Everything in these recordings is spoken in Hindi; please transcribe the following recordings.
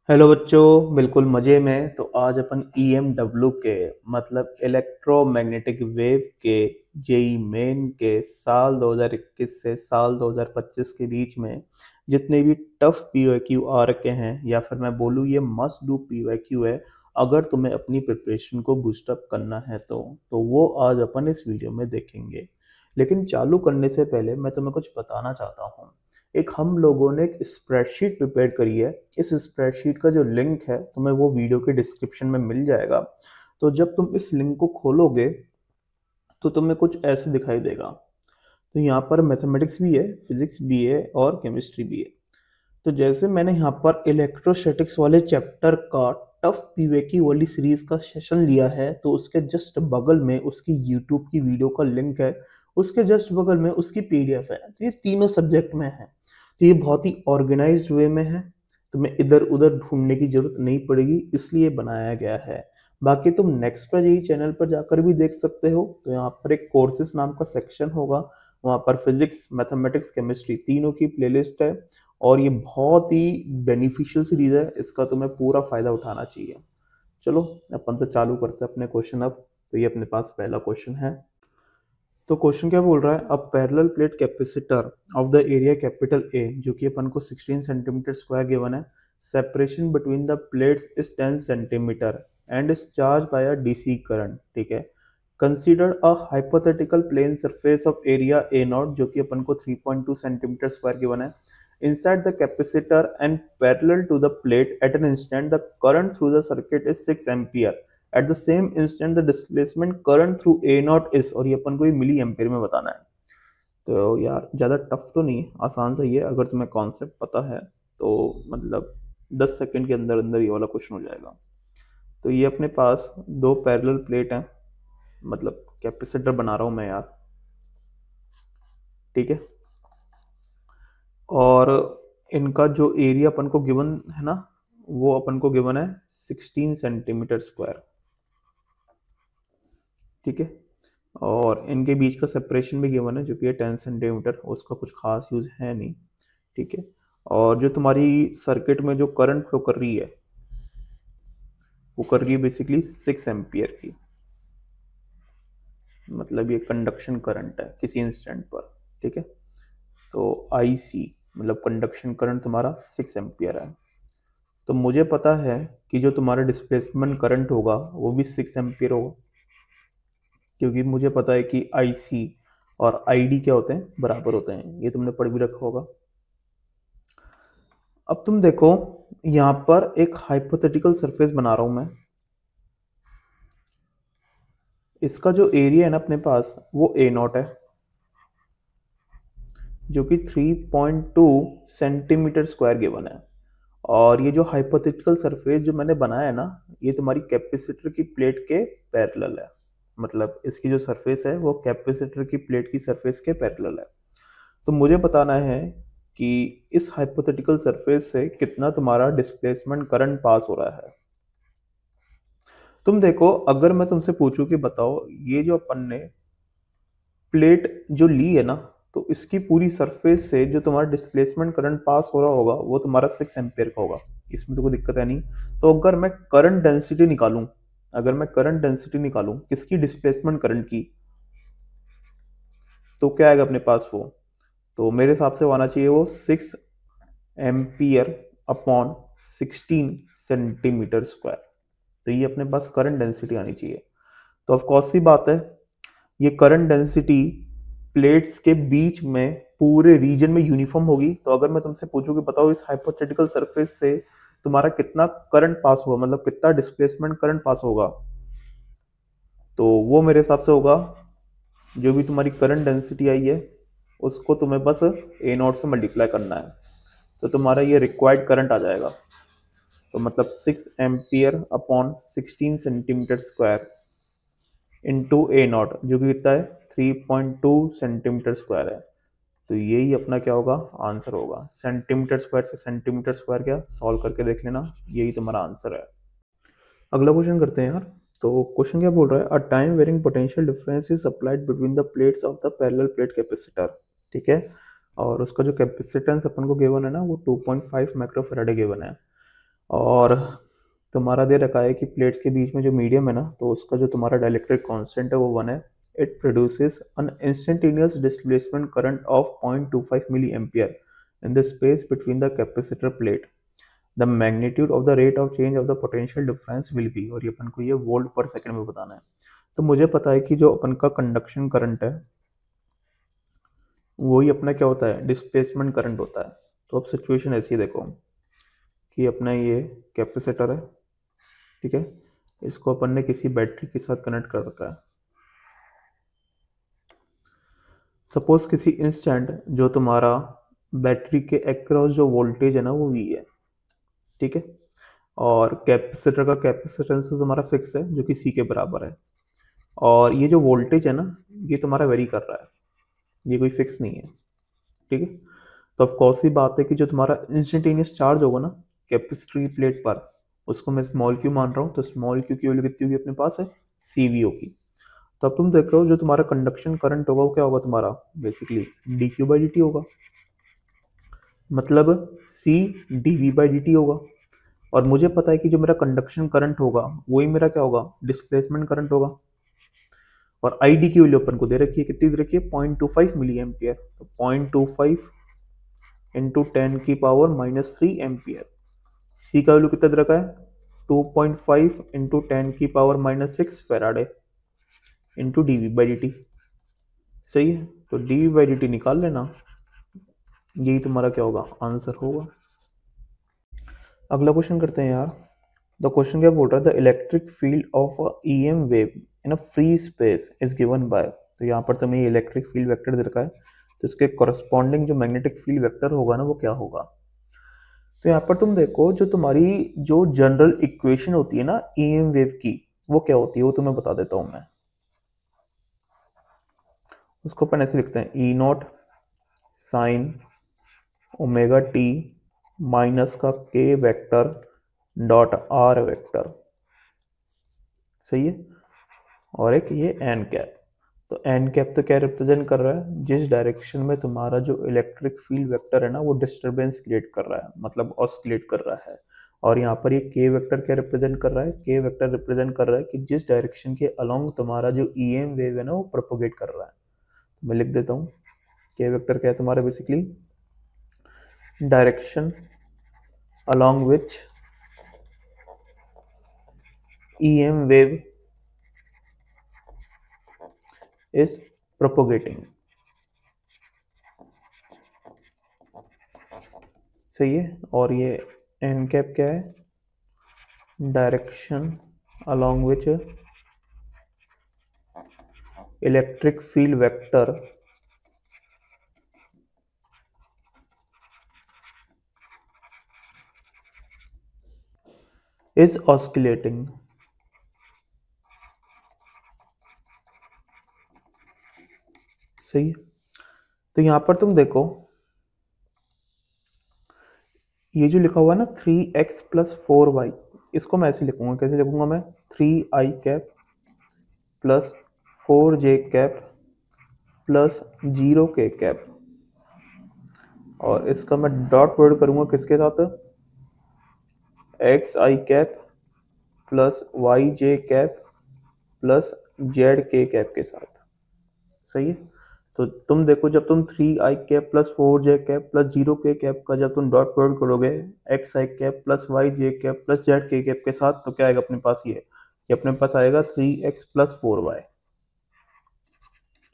हेलो बच्चों, बिल्कुल मज़े में। तो आज अपन EMW के मतलब इलेक्ट्रोमैग्नेटिक वेव के जेई मेन के साल 2021 से साल 2025 के बीच में जितने भी टफ पीवाईक्यू आ रखे हैं, या फिर मैं बोलूँ ये मस्ट डू पीवाईक्यू है अगर तुम्हें अपनी प्रिपरेशन को बूस्टअप करना है तो वो आज अपन इस वीडियो में देखेंगे। लेकिन चालू करने से पहले मैं तुम्हें कुछ बताना चाहता हूँ। एक हम लोगों ने एक स्प्रेडशीट प्रिपेयर करी है। इस स्प्रेडशीट का जो लिंक है तुम्हें वो वीडियो के डिस्क्रिप्शन में मिल जाएगा। तो जब तुम इस लिंक को खोलोगे तो तुम्हें कुछ ऐसे दिखाई देगा। तो यहाँ पर मैथमेटिक्स भी है, फिजिक्स भी है और केमिस्ट्री भी है। तो जैसे मैंने यहाँ पर इलेक्ट्रोस्टैटिक्स वाले चैप्टर का टफ पीवेक्यू वाली सीरीज का सेशन लिया है, तो उसके जस्ट बगल में उसकी यूट्यूब की वीडियो का लिंक है, उसके जस्ट बगल में उसकी पीडीएफ है। तो ये तीनों सब्जेक्ट में है, तो ये बहुत ही ऑर्गेनाइज्ड वे में है। तुम्हें इधर उधर ढूंढने की जरूरत नहीं पड़ेगी, इसलिए बनाया गया है। बाकी तुम नेक्स्ट पर यही चैनल पर जाकर भी देख सकते हो। तो यहाँ पर एक कोर्सेज नाम का सेक्शन होगा, वहाँ पर फिजिक्स, मैथमेटिक्स, केमिस्ट्री तीनों की प्लेलिस्ट है। और ये बहुत ही बेनिफिशियल सीरीज है, इसका तुम्हें पूरा फायदा उठाना चाहिए। चलो अपन तो चालू करते हैं अपने क्वेश्चन अब। तो ये अपने पास पहला क्वेश्चन है। तो क्वेश्चन क्या बोल रहा है, a parallel plate capacitor of the area capital A, जो कि अपन को 16 सेंटीमीटर स्क्वायर गिवन है। Separation between the plates is 10 centimetre and is charge by a DC current. ठीक है। Consider a hypothetical plane surface of area A naught, जो कि अपन को 3.2 सेंटीमीटर स्क्वायर गिवन है। Inside the capacitor and parallel to the plate at an instant, the current through the circuit is 6 ampere. At the same instant, the displacement current through A naught is, और ये अपन को ये मिली एम्पियर में बताना है। तो यार ज़्यादा टफ तो नहीं है, आसान सा ही है। अगर तुम्हें कॉन्सेप्ट पता है तो मतलब 10 सेकंड के अंदर अंदर ये वाला क्वेश्चन हो जाएगा। तो ये अपने पास दो पैरेलल प्लेट हैं, मतलब कैपेसिटर बना रहा हूँ मैं यार। ठीक है। और इनका जो एरिया अपन को गिवन है ना, वो अपन को गिवन है 16 सेंटीमीटर स्क्वायर। ठीक है। और इनके बीच का सेपरेशन भी गिवन है, जो कि है 10 सेंटीमीटर। उसका कुछ खास यूज है नहीं। ठीक है। और जो तुम्हारी सर्किट में जो करंट फ्लो कर रही है, वो कर रही है बेसिकली 6 एम्पियर की। मतलब ये कंडक्शन करंट है किसी इंस्टेंट पर। ठीक है। तो IC मतलब कंडक्शन करंट तुम्हारा 6 एम्पियर है। तो मुझे पता है कि जो तुम्हारा डिस्प्लेसमेंट करंट होगा वो भी 6 एम्पियर होगा, क्योंकि मुझे पता है कि IC और ID क्या होते हैं, बराबर होते हैं। ये तुमने पढ़ भी रखा होगा। अब तुम देखो, यहाँ पर एक हाइपोथेटिकल सरफेस बना रहा हूं मैं। इसका जो एरिया है ना अपने पास, वो A नॉट है, जो कि 3.2 सेंटीमीटर स्क्वायर गिवन है। और ये जो हाइपोथेटिकल सरफेस जो मैंने बनाया है ना, ये तुम्हारी कैपेसिटर की प्लेट के पैरेलल है। मतलब इसकी जो सरफेस है वो कैपेसिटर की प्लेट की सरफेस के पैरेलल है। तो मुझे बताना है कि इस हाइपोथेटिकल सरफेस से कितना तुम्हारा डिस्प्लेसमेंट करंट पास हो रहा है। तुम देखो, अगर मैं तुमसे पूछूं कि बताओ ये जो अपन ने प्लेट जो ली है ना, तो इसकी पूरी सरफेस से जो तुम्हारा डिस्प्लेसमेंट करंट पास हो रहा होगा वो तुम्हारा 6 एम्पियर का होगा। इसमें तो कोई दिक्कत है नहीं। तो अगर मैं करंट डेंसिटी निकालूं, किसकी, डिस्प्लेसमेंट करंट की, तो क्या आएगा अपने पास वो। तो मेरे हिसाब से वो आना चाहिए वो 6 एम्पियर अपॉन 16 सेंटीमीटर स्क्वायर। तो ये अपने पास करंट डेंसिटी आनी चाहिए। तो ऑफ कोर्स सी बात है, ये करंट डेंसिटी प्लेट्स के बीच में पूरे रीजन में यूनिफॉर्म होगी। तो अगर मैं तुमसे पूछूं कि बताओ इस हाइपोथेटिकल सरफेस से तुम्हारा कितना करंट पास होगा, मतलब कितना डिस्प्लेसमेंट करंट पास होगा, तो वो मेरे हिसाब से होगा, जो भी तुम्हारी करंट डेंसिटी आई है उसको तुम्हें बस A नॉट से मल्टीप्लाई करना है, तो तुम्हारा ये रिक्वायर्ड करंट आ जाएगा। तो मतलब 6 ampere upon 16 centimetre square into A not, जो कि कितना है 3.2 सेंटीमीटर स्क्वायर है। तो यही अपना क्या होगा, आंसर होगा। सेंटीमीटर स्क्वायर से सेंटीमीटर स्क्वायर क्या सॉल्व करके देख लेना, यही तुम्हारा आंसर है। अगला क्वेश्चन करते हैं यार। तो क्वेश्चन क्या बोल रहा है, a time varying potential difference is applied between the plates of the parallel plate capacitor. ठीक है। और उसका जो कैपेसिटेंस अपन को गिवन है ना, वो 2.5 माइक्रोफैराड गिवन है। और तुम्हारा दे रखा है कि प्लेट्स के बीच में जो मीडियम है ना, तो उसका जो तुम्हारा डाइलेक्ट्रिक कांस्टेंट है वो 1 है। It produces an instantaneous displacement current of 0.25 milliampere in the space between the capacitor plate. The magnitude of the rate of change of the potential difference will be, और ये अपन को ये वोल्ट पर सेकंड में बताना है। तो मुझे पता है कि जो अपन का कंडक्शन करंट है वही अपना क्या होता है, डिस्प्लेसमेंट करंट होता है। तो अब सिचुएशन ऐसी देखो कि अपना ये कैपेसिटर है, ठीक है, इसको अपन ने किसी बैटरी के साथ कनेक्ट कर रखा है। सपोज किसी इंस्टेंट जो तुम्हारा बैटरी के अक्रॉस जो वोल्टेज है ना वो V है, ठीक है, और कैपेसिटर का कैपेसिटेंस तुम्हारा फिक्स है जो कि C के बराबर है। और ये जो वोल्टेज है ना ये तुम्हारा वेरी कर रहा है, ये कोई फिक्स नहीं है, ठीक है। तो ऑफ कोर्स ही बात है कि जो तुम्हारा इंस्टेंटेनियस चार्ज होगा ना कैपेसिटर की प्लेट पर, उसको मैं स्मॉल क्यू मान रहा हूँ, तो स्मॉल क्यू की वैल्यू कितनी होगी अपने पास है, CV होगी। तो अब तुम देखो जो तुम्हारा कंडक्शन करंट होगा वो क्या होगा तुम्हारा, बेसिकली dQ/dt होगा, मतलब C/dV/dt होगा। और मुझे पता है कि जो मेरा कंडक्शन करंट होगा वही मेरा क्या होगा, डिस्प्लेसमेंट करंट होगा। और ID की वैल्यू अपन को दे रखी है, कितनी दे रखी है, 0.25 मिली एम्पियर। तो 0.25 इंटू 10⁻³ एम्पियर। C का वैल्यू कितना दे रखा है, 2.5 इंटू 10⁻⁻6 फैराडे इंटू dV/dt। सही है, तो dV/dt निकाल लेना, यही तुम्हारा क्या होगा, आंसर होगा। अगला क्वेश्चन करते हैं यार। द क्वेश्चन क्या बोल रहा है, the electric field of a EM wave in a free space is given by. तो यहाँ पर तुम्हें ये इलेक्ट्रिक फील्ड वेक्टर दे रखा है, तो इसके कॉरस्पॉन्डिंग जो मैग्नेटिक फील्ड वेक्टर होगा ना वो क्या होगा। तो यहाँ पर तुम देखो जो तुम्हारी जो जनरल इक्वेशन होती है ना EM वेव की, वो क्या होती है वो तुम्हें बता देता हूँ मैं। उसको अपन ऐसे लिखते हैं, E0 sine omega T minus का K vector dot R vector, सही है। और एक ये एन कैप। तो एन कैप तो क्या रिप्रेजेंट कर रहा है, जिस डायरेक्शन में तुम्हारा जो इलेक्ट्रिक फील्ड वेक्टर है ना वो डिस्टरबेंस क्रिएट कर रहा है, मतलब ऑस्किलेट कर रहा है। और यहाँ पर ये के वेक्टर क्या रिप्रेजेंट कर रहा है, के वेक्टर रिप्रेजेंट कर रहा है कि जिस डायरेक्शन के अलोंग तुम्हारा जो EM वेव है ना वो प्रोपोगेट कर रहा है। तो मैं लिख देता हूँ, के वेक्टर क्या है तुम्हारा, basically direction along which EM wave is propagating, सही है। और ये एन कैप क्या है, direction along which electric field vector is oscillating. सही है। तो यहां पर तुम देखो ये जो लिखा हुआ है ना 3x + 4y, इसको मैं ऐसे लिखूंगा, कैसे लिखूंगा मैं, 3i cap plus 4j cap plus 0k cap, और इसका मैं डॉट प्रोडक्ट करूंगा किसके साथ, xi cap plus yj cap plus zk cap के साथ, सही है। तो तुम देखो जब तुम 3i cap plus 4j cap plus 0k cap का जब तुम डॉट प्रोडक्ट करोगे xi cap plus yj cap plus zk cap के साथ, तो क्या आएगा अपने पास, ये अपने पास आएगा 3x प्लस 4y,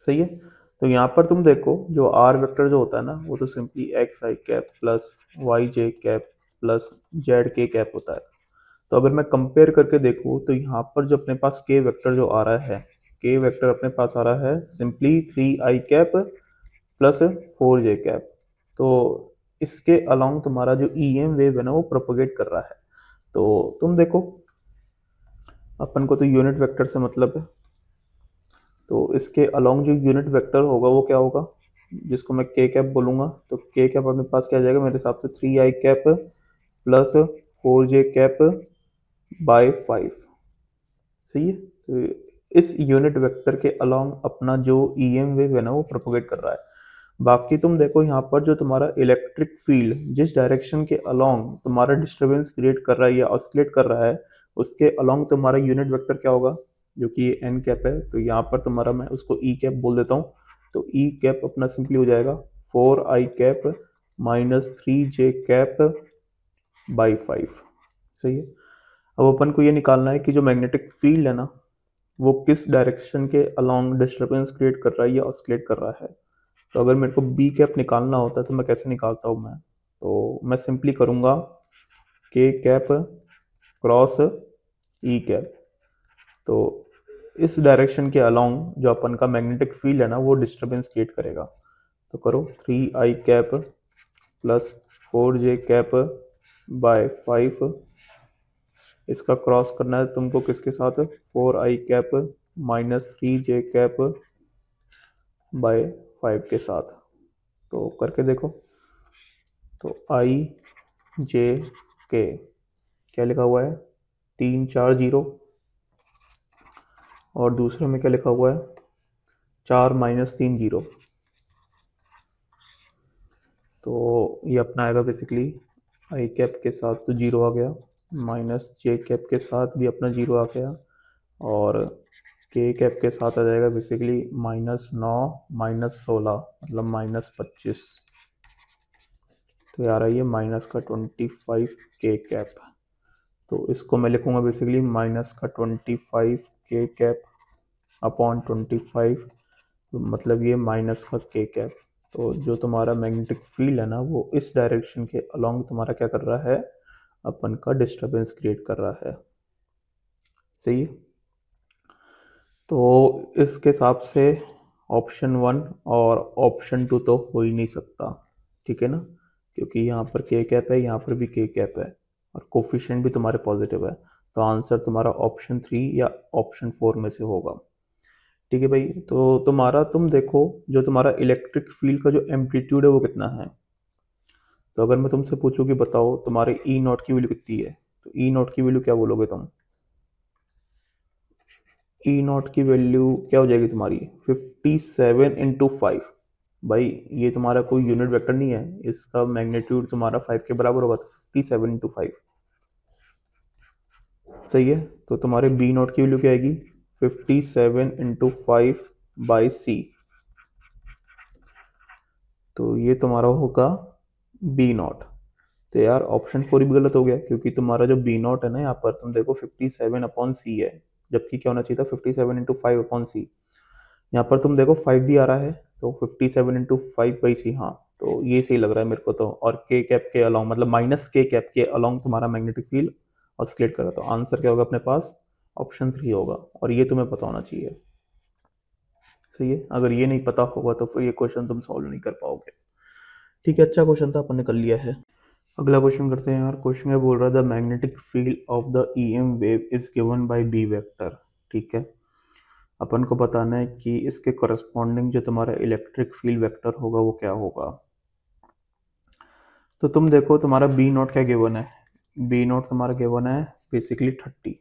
सही है। तो यहाँ पर तुम देखो जो r वेक्टर जो होता है ना वो तो simply xi cap plus yj cap plus zk cap होता है। तो अगर मैं कंपेयर करके देखूँ तो यहाँ पर जो अपने पास k वेक्टर जो आ रहा है, k वेक्टर अपने पास आ रहा है simply 3i cap plus 4j cap. तो इसके अलोंग तुम्हारा जो EM वेव है ना वो प्रोपोगेट कर रहा है। तो तुम देखो अपन को तो यूनिट वेक्टर से मतलब है, तो इसके अलोंग जो यूनिट वेक्टर होगा वो क्या होगा, जिसको मैं k कैप बोलूँगा, तो k कैप अपने पास क्या आ जाएगा मेरे हिसाब से 3i cap plus 4j cap by 5, सही है। तो इस यूनिट वेक्टर के अलोंग अपना जो EM वेव है ना वो प्रोपोगेट कर रहा है। बाकी तुम देखो यहाँ पर जो तुम्हारा इलेक्ट्रिक फील्ड जिस डायरेक्शन के अलोंग तुम्हारा डिस्टरबेंस क्रिएट कर रहा है या ऑसिलेट कर रहा है, उसके अलोंग तुम्हारा यूनिट वेक्टर क्या होगा, जो कि ये एन कैप है। तो यहाँ पर तुम्हारा मैं उसको ई कैप बोल देता हूँ। तो ई कैप अपना सिंपली हो जाएगा 4i cap minus 3j cap by 5। सही है। अब अपन को ये निकालना है कि जो मैग्नेटिक फील्ड है ना, वो किस डायरेक्शन के अलोंग डिस्टरबेंस क्रिएट कर रहा है या ऑसिलेट कर रहा है। तो अगर मेरे को बी कैप निकालना होता है तो मैं कैसे निकालता हूँ मैं, तो मैं सिंपली करूँगा के कैप क्रॉस ई कैप। तो इस डायरेक्शन के अलोंग जो अपन का मैग्नेटिक फील्ड है ना, वो डिस्टरबेंस क्रिएट करेगा। तो करो 3i cap plus 4j cap by 5, इसका क्रॉस करना है तुमको किसके साथ, 4i cap minus 3j cap by 5 के साथ। तो करके देखो। तो i j k क्या लिखा हुआ है, 3 4 0, और दूसरे में क्या लिखा हुआ है, 4 माइनस 3 0। तो ये अपना आएगा बेसिकली आई कैप के साथ तो 0 आ गया, माइनस जे कैप के साथ भी अपना 0 आ गया, और के कैप के साथ आ जाएगा बेसिकली -9 -16 मतलब -25। तो यार ये माइनस का 25 के कैप। तो इसको मैं लिखूंगा बेसिकली माइनस का 25 के कैप अपॉन 25, तो मतलब ये माइनस का के कैप। तो जो तुम्हारा मैग्नेटिक फील्ड है ना, वो इस डायरेक्शन के अलोंग तुम्हारा क्या कर रहा है, अपन का डिस्टरबेंस क्रिएट कर रहा है। सही है। तो इसके हिसाब से ऑप्शन 1 और ऑप्शन 2 तो हो ही नहीं सकता, ठीक है ना, क्योंकि यहाँ पर के कैप है, यहाँ पर भी के कैप है, और कोफिशिएंट भी तुम्हारे पॉजिटिव है। तो आंसर तुम्हारा ऑप्शन 3 या ऑप्शन 4 में से होगा। ठीक है भाई। तो तुम्हारा तुम देखो जो तुम्हारा इलेक्ट्रिक फील्ड का जो एम्पलीट्यूड है वो कितना है। तो अगर मैं तुमसे पूछूं कि बताओ तुम्हारे ई नॉट की वैल्यू कितनी है, तो ई नॉट की वैल्यू क्या बोलोगे तुम, ई नॉट की वैल्यू क्या हो जाएगी तुम्हारी, 57 इंटू 5। भाई ये तुम्हारा कोई यूनिट वेक्टर नहीं है, इसका मैग्नीट्यूड तुम्हारा 5 के बराबर होगा, तो 57 इंटू 5। सही है। तो तुम्हारे बी नॉट की वैल्यू क्या आएगी, 57 इंटू 5 बाई सी। तो ये तुम्हारा होगा बी नॉट। तो यार ऑप्शन 4 भी गलत हो गया, क्योंकि तुम्हारा जो बी नॉट है ना, यहाँ पर तुम देखो 57 अपॉन सी है, जबकि क्या होना चाहिए था 57 इंटू 5 अपॉन सी। यहाँ पर तुम देखो 5 भी आ रहा है, तो 57 इंटू 5 बाई सी। हाँ, तो ये सही लग रहा है मेरे को। तो और के कैप के अलोंग मतलब माइनस के कैप के अलोंग तुम्हारा मैग्नेटिक फील्ड ऑसिलेट कर रहा है। तो आंसर क्या होगा अपने पास, ऑप्शन 3 होगा, और ये तुम्हें पता होना चाहिए। सही है। अगर ये नहीं पता होगा तो फिर ये क्वेश्चन तुम सॉल्व नहीं कर पाओगे। ठीक है, अच्छा क्वेश्चन था, अपन ने कर लिया है। अगला क्वेश्चन करते हैं यार। क्वेश्चन में बोल रहा है the magnetic field of the EM wave is given by B vector. ठीक है, अपन को बताना है कि इसके करस्पॉन्डिंग जो तुम्हारा इलेक्ट्रिक फील्ड वेक्टर होगा वो क्या होगा। तो तुम देखो तुम्हारा बी नॉट क्या गिवन है, बी नॉट तुम्हारा गिवन है बेसिकली 30।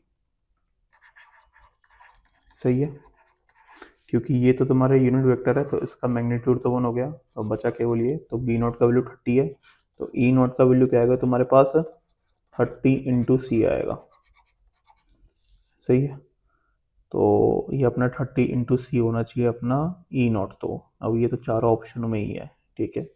सही है, क्योंकि ये तो तुम्हारा यूनिट वेक्टर है, तो इसका मैग्नीट्यूड तो 1 हो गया, तो बचा केवल ये। तो बी नॉट का वैल्यू 30 है, तो ई नॉट का वैल्यू क्या आएगा तुम्हारे पास, 30 इंटू सी आएगा। सही है। तो ये अपना 30 इंटू सी होना चाहिए अपना ई नॉट। तो अब ये तो चारों ऑप्शनों में ही है। ठीक है,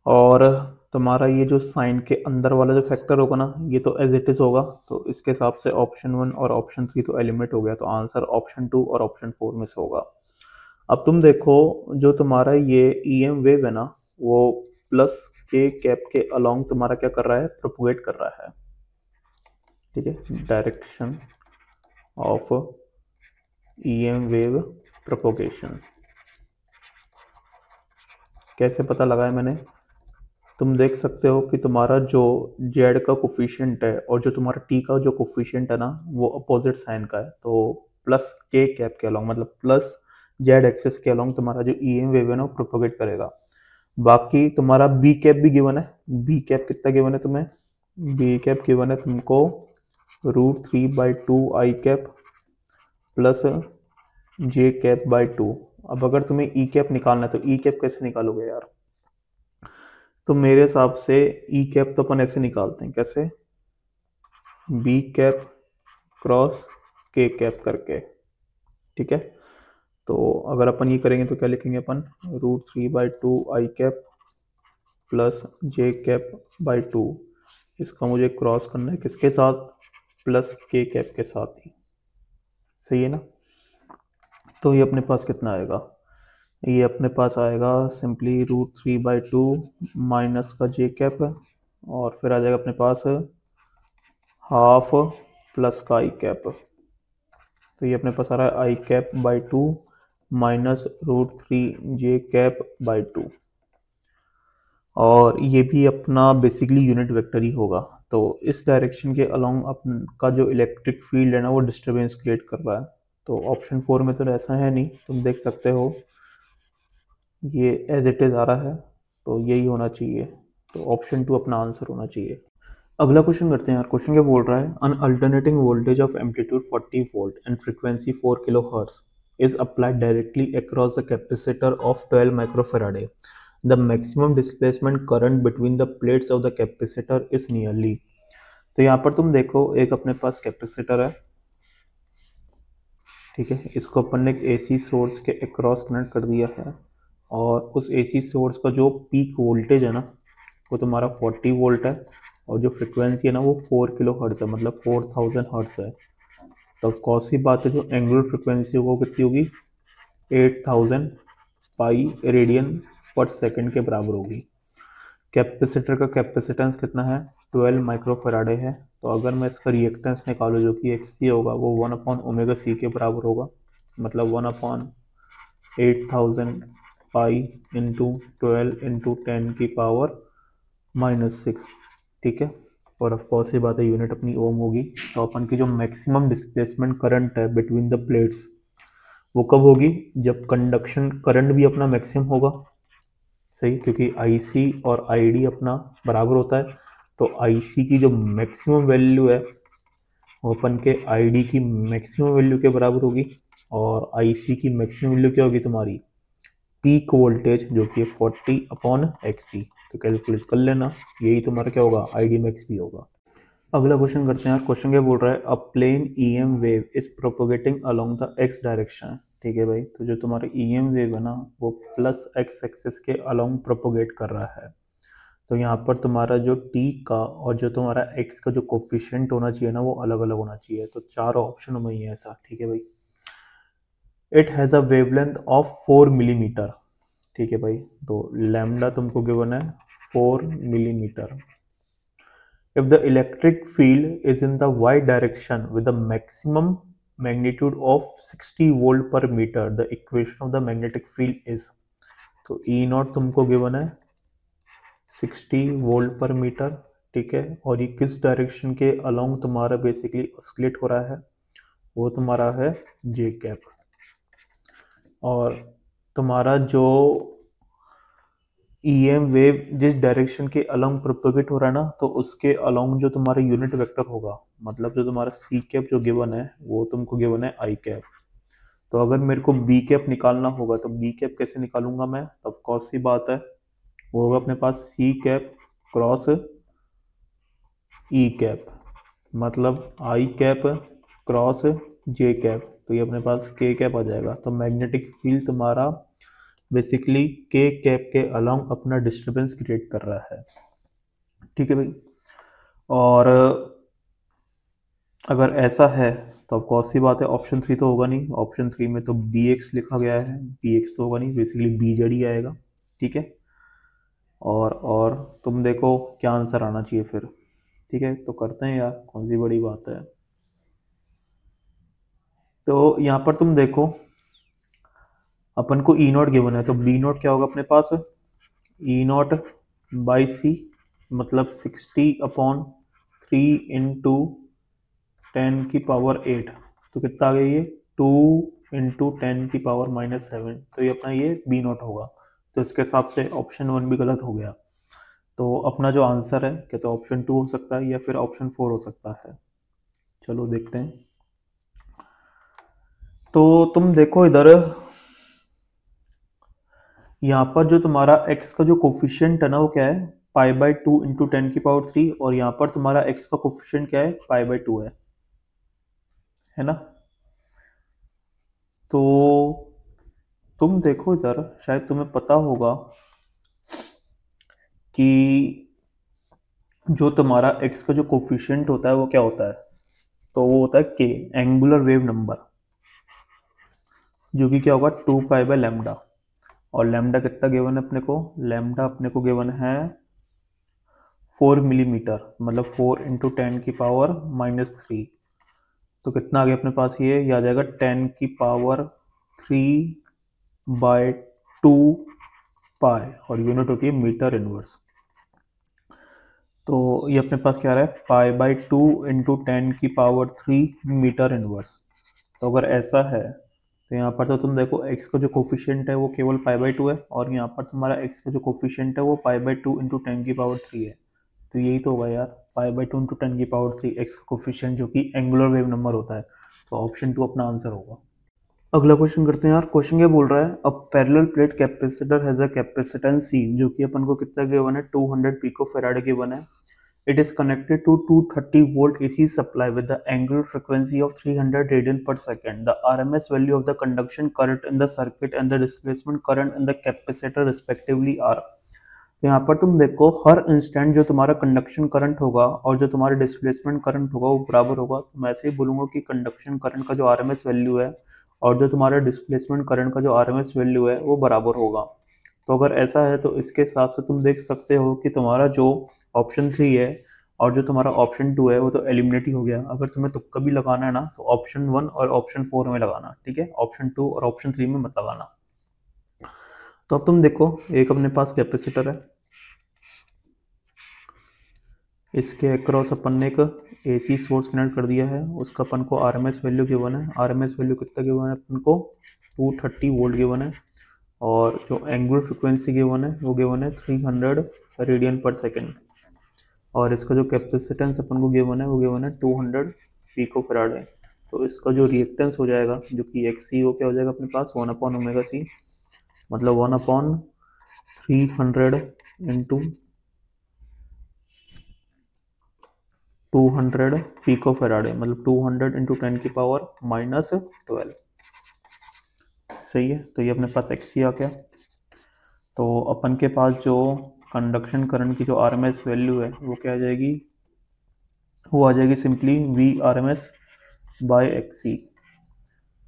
और तुम्हारा ये जो साइन के अंदर वाला जो फैक्टर होगा ना, ये तो एज इट इज होगा। तो इसके हिसाब से ऑप्शन 1 और ऑप्शन 3 तो एलिमिनेट हो गया, तो आंसर ऑप्शन 2 और ऑप्शन 4 में से होगा। अब तुम देखो जो तुम्हारा ये ईएम वेव है ना, वो प्लस के कैप के अलोंग तुम्हारा क्या कर रहा है, प्रोपोगेट कर रहा है। ठीक है, direction of EM wave propagation कैसे पता लगाया मैंने, तुम देख सकते हो कि तुम्हारा जो जेड का कोफिशिएंट है और जो तुम्हारा टी का जो कोफिशिएंट है ना, वो अपोजिट साइन का है। तो प्लस के कैप के अलोंग मतलब प्लस जेड एक्सिस के अलोंग तुम्हारा जो ईएम वेव है ना, वो प्रोपोगेट करेगा। बाकी तुम्हारा बी कैप भी गिवन है। बी कैप कितना गिवन है तुम्हें, बी कैप गिवन है तुमको √3/2 I cap plus J cap by 2, अब अगर तुम्हें ई कैप निकालना है तो ई कैप कैसे निकालोगे यार? तो मेरे हिसाब से ई कैप तो अपन ऐसे निकालते हैं, कैसे? बी कैप क्रॉस के कैप करके, ठीक है। तो अगर अपन ये करेंगे तो क्या लिखेंगे अपन? √3/2 I cap plus J cap by 2। इसका मुझे क्रॉस करना है किसके साथ? प्लस के कैप के साथ ही, सही है ना। तो ये अपने पास कितना आएगा? ये अपने पास आएगा सिंपली √3/2 माइनस का जे कैप, और फिर आ जाएगा अपने पास हाफ प्लस का आई कैप। तो ये अपने पास आ रहा है I cap by 2 minus √3 J cap by 2, और ये भी अपना बेसिकली यूनिट वेक्टर ही होगा। तो इस डायरेक्शन के अलोंग अपन का जो इलेक्ट्रिक फील्ड है ना, वो डिस्टर्बेंस क्रिएट कर रहा है। तो ऑप्शन 4 में तो ऐसा है नहीं, तुम देख सकते हो ये एज इट इज़ आ रहा है, तो यही होना चाहिए। तो ऑप्शन 2 अपना आंसर होना चाहिए। अगला क्वेश्चन करते हैं यार। क्वेश्चन क्या बोल रहा है? An alternating voltage of amplitude 40 volt and frequency 4 kilo hertz is applied directly across the capacitor of 12 microfarad. The maximum displacement current between the plates of the capacitor is nearly। तो यहाँ पर तुम देखो, एक अपने पास कैपेसिटर है, ठीक है। इसको अपन ने एक एसी सोर्स के अक्रॉस कनेक्ट कर दिया है, और उस एसी सोर्स का जो पीक वोल्टेज है ना, वो तुम्हारा 40 वोल्ट है, और जो फ्रिक्वेंसी है ना वो 4 किलो हर्ट्ज है, मतलब 4000 हर्ट्ज है। तो कौन सी बात है, जो एंगुलर फ्रिक्वेंसी होगी वो कितनी होगी? 8000 पाई रेडियन पर सेकंड के बराबर होगी। कैपेसिटर का कैपेसिटेंस कितना है? 12 माइक्रोफेराडे है। तो अगर मैं इसका रिएक्टेंस निकालूँ जो कि एक्सी होगा, वो 1/ओमेगा c के बराबर होगा, मतलब 1/8000 पाई इंटू 12 इंटू 10 की पावर -6, ठीक है। और ऑफकोर्स ये बात है, यूनिट अपनी ओम होगी। तो अपन की जो मैक्सिमम डिस्प्लेसमेंट करंट है बिटवीन द प्लेट्स, वो कब होगी? जब कंडक्शन करंट भी अपना मैक्सिमम होगा, सही, क्योंकि आईसी और आईडी अपना बराबर होता है। तो आईसी की जो मैक्सिमम वैल्यू है वो अपन के आईडी की मैक्सिमम वैल्यू के बराबर होगी, और आईसी की मैक्सिमम वैल्यू क्या होगी तुम्हारी? पीक वोल्टेज, जो कि 40/XC। तो कैलकुलेट कर लेना, यही तुम्हारा क्या होगा? आईडी मैक्स भी होगा। अगला क्वेश्चन करते हैं। क्वेश्चन क्या बोल रहा है? A plane EM wave is propagating along the X direction, ठीक है भाई। तो जो तुम्हारा ईएम वेव है ना, वो प्लस एक्स एक्सिस के अलोंग प्रोपोगेट कर रहा है। तो यहाँ पर तुम्हारा जो टी का और जो तुम्हारा एक्स का जो कोफिशिएंट होना चाहिए ना, वो अलग अलग होना चाहिए। तो चार ऑप्शन में ही है ऐसा, ठीक है भाई। It has a wavelength of 4 millimetre, ठीक है भाई। तो लैम्डा तुमको गिवन है 4 millimetre. If the electric field is in the y direction with a maximum magnitude of 60 volt per meter, the equation of the magnetic field is। तो E नॉट तुमको गिवन है 60 वोल्ट पर मीटर, ठीक है। और ये किस डायरेक्शन के अलोंग तुम्हारा बेसिकली ऑस्किलेट हो रहा है? वो तुम्हारा है जे कैप। और तुम्हारा जो ईएम वेव जिस डायरेक्शन के अलोंग प्रोपेगेट हो रहा है ना, तो उसके अलोंग जो तुम्हारा यूनिट वेक्टर होगा, मतलब जो तुम्हारा सी कैप जो गिवन है, वो तुमको गिवन है आई कैप। तो अगर मेरे को बी कैप निकालना होगा तो बी कैप कैसे निकालूंगा मैं? तब कौन सी बात है, वो होगा अपने पास सी कैप क्रॉस ई कैप, मतलब I cap cross J cap. तो ये अपने पास के कैप आ जाएगा। तो मैग्नेटिक फील्ड तुम्हारा बेसिकली के कैप के अलोंग अपना डिस्टर्बेंस क्रिएट कर रहा है, ठीक है भाई। और अगर ऐसा है तो अब कौन सी बात है, ऑप्शन 3 तो होगा नहीं। ऑप्शन 3 में तो बी एक्स लिखा गया है, बी एक्स तो होगा नहीं, बेसिकली बी जेड ही आएगा, ठीक है। और तुम देखो क्या आंसर आना चाहिए फिर, ठीक है। तो करते हैं यार, कौन सी बड़ी बात है। तो यहाँ पर तुम देखो, अपन को ई नॉट गिवन है, तो बी नॉट क्या होगा अपने पास? ई नॉट बाई सी, मतलब 60/3 इंटू 10 की पावर 8। तो कितना आ गया ये? 2 इंटू 10 की पावर -7। तो ये अपना ये बी नॉट होगा। तो इसके हिसाब से ऑप्शन 1 भी गलत हो गया। तो अपना जो आंसर है, क्या तो ऑप्शन 2 हो सकता है या फिर ऑप्शन 4 हो सकता है। चलो देखते हैं। तो तुम देखो इधर, यहाँ पर जो तुम्हारा x का जो कोफिशिएंट है ना वो क्या है, π/2 इंटू 10⁻³ और यहाँ पर तुम्हारा x का कोफिशिएंट क्या है, π/2 है ना। तो तुम देखो इधर, शायद तुम्हें पता होगा कि जो तुम्हारा x का जो कोफिशिएंट होता है वो क्या होता है, तो वो होता है k, एंगुलर वेव नंबर, जो कि क्या होगा 2π/λ। और लैम्डा कितना गिवन है अपने को, लैम्डा अपने को गिवन है 4 मिलीमीटर, मतलब 4 इंटू 10⁻³ तो कितना आ गया अपने पास, ये आ जाएगा 10⁻³/2 पाई, और यूनिट होती है मीटर इनवर्स। तो ये अपने पास क्या आ रहा है, π/2 इंटू 10⁻³ मीटर इनवर्स। तो अगर ऐसा है तो यहाँ पर तो तुम देखो x का जो कोफिशिएंट है वो केवल π/2 है, और यहाँ पर तुम्हारा x का जो कोफिशिएंट है वो π/2 इंटू 10⁻³ है। तो यही तो होगा यार, π/2 इंटू 10⁻³ x का कोफिशिएंट, जो कि एंगुलर वेव नंबर होता है। तो ऑप्शन 2 अपना आंसर होगा। अगला क्वेश्चन करते हैं यार। क्वेश्चन क्या बोल रहा है, a parallel plate capacitor has a capacitance C, जो कि अपन को कितना गिवन है, 200 पिकोफैराड गिवन है। It is connected to 230 volt AC supply with the angular frequency of 300 radian per second. The RMS value of the conduction current in the circuit and the displacement current in the capacitor respectively are. तो यहाँ पर तुम देखो हर इंस्टेंट जो तुम्हारा कंडक्शन करंट होगा और जो तुम्हारा डिस्प्लेसमेंट करंट होगा वो बराबर होगा। तो मैं ऐसे ही बोलूँगा कि कंडक्शन करंट का जो आरएमएस वैल्यू है और जो तुम्हारा डिस्प्लेसमेंट करंट का जो आरएमएस वैल्यू है वो बराबर होगा। तो अगर ऐसा है तो इसके हिसाब से तुम देख सकते हो कि तुम्हारा जो ऑप्शन 3 है और जो तुम्हारा ऑप्शन 2 है वो तो एलिमिनेट ही हो गया। अगर तुम्हें तुक्का भी लगाना है ना तो ऑप्शन 1 और ऑप्शन 4 में लगाना, ठीक है, ऑप्शन 2 और ऑप्शन 3 में मत लगाना। तो अब तुम देखो, एक अपने पास कैपेसिटर है, इसके अक्रॉस अपन ने एक एसी सोर्स कनेक्ट कर दिया है, उसका अपन को आरएमएस वैल्यू गिवन है। आरएमएस वैल्यू कितना गिवन है अपन को, 230 वोल्ट गिवन है, और जो एंगुलर फ्रिक्वेंसी गिवन है वो गिवन है 300 रेडियन पर सेकेंड, और इसका जो कैपेसिटेंस अपन को गिवन है वो गिवन है 200 पिकोफैराड है। तो इसका जो रिएक्टेंस हो जाएगा जो कि एक्सी वो क्या हो जाएगा अपने पास 1/ωc, मतलब 1/300 इंटू 200 पिकोफैराड है, मतलब 200 इंटू 10⁻⁻12। सही है, तो ये अपने पास एक्सी आ गया। तो अपन के पास जो कंडक्शन करंट की जो आरएमएस वैल्यू है वो क्या आ जाएगी, वो आ जाएगी सिंपली V/RMS/XC,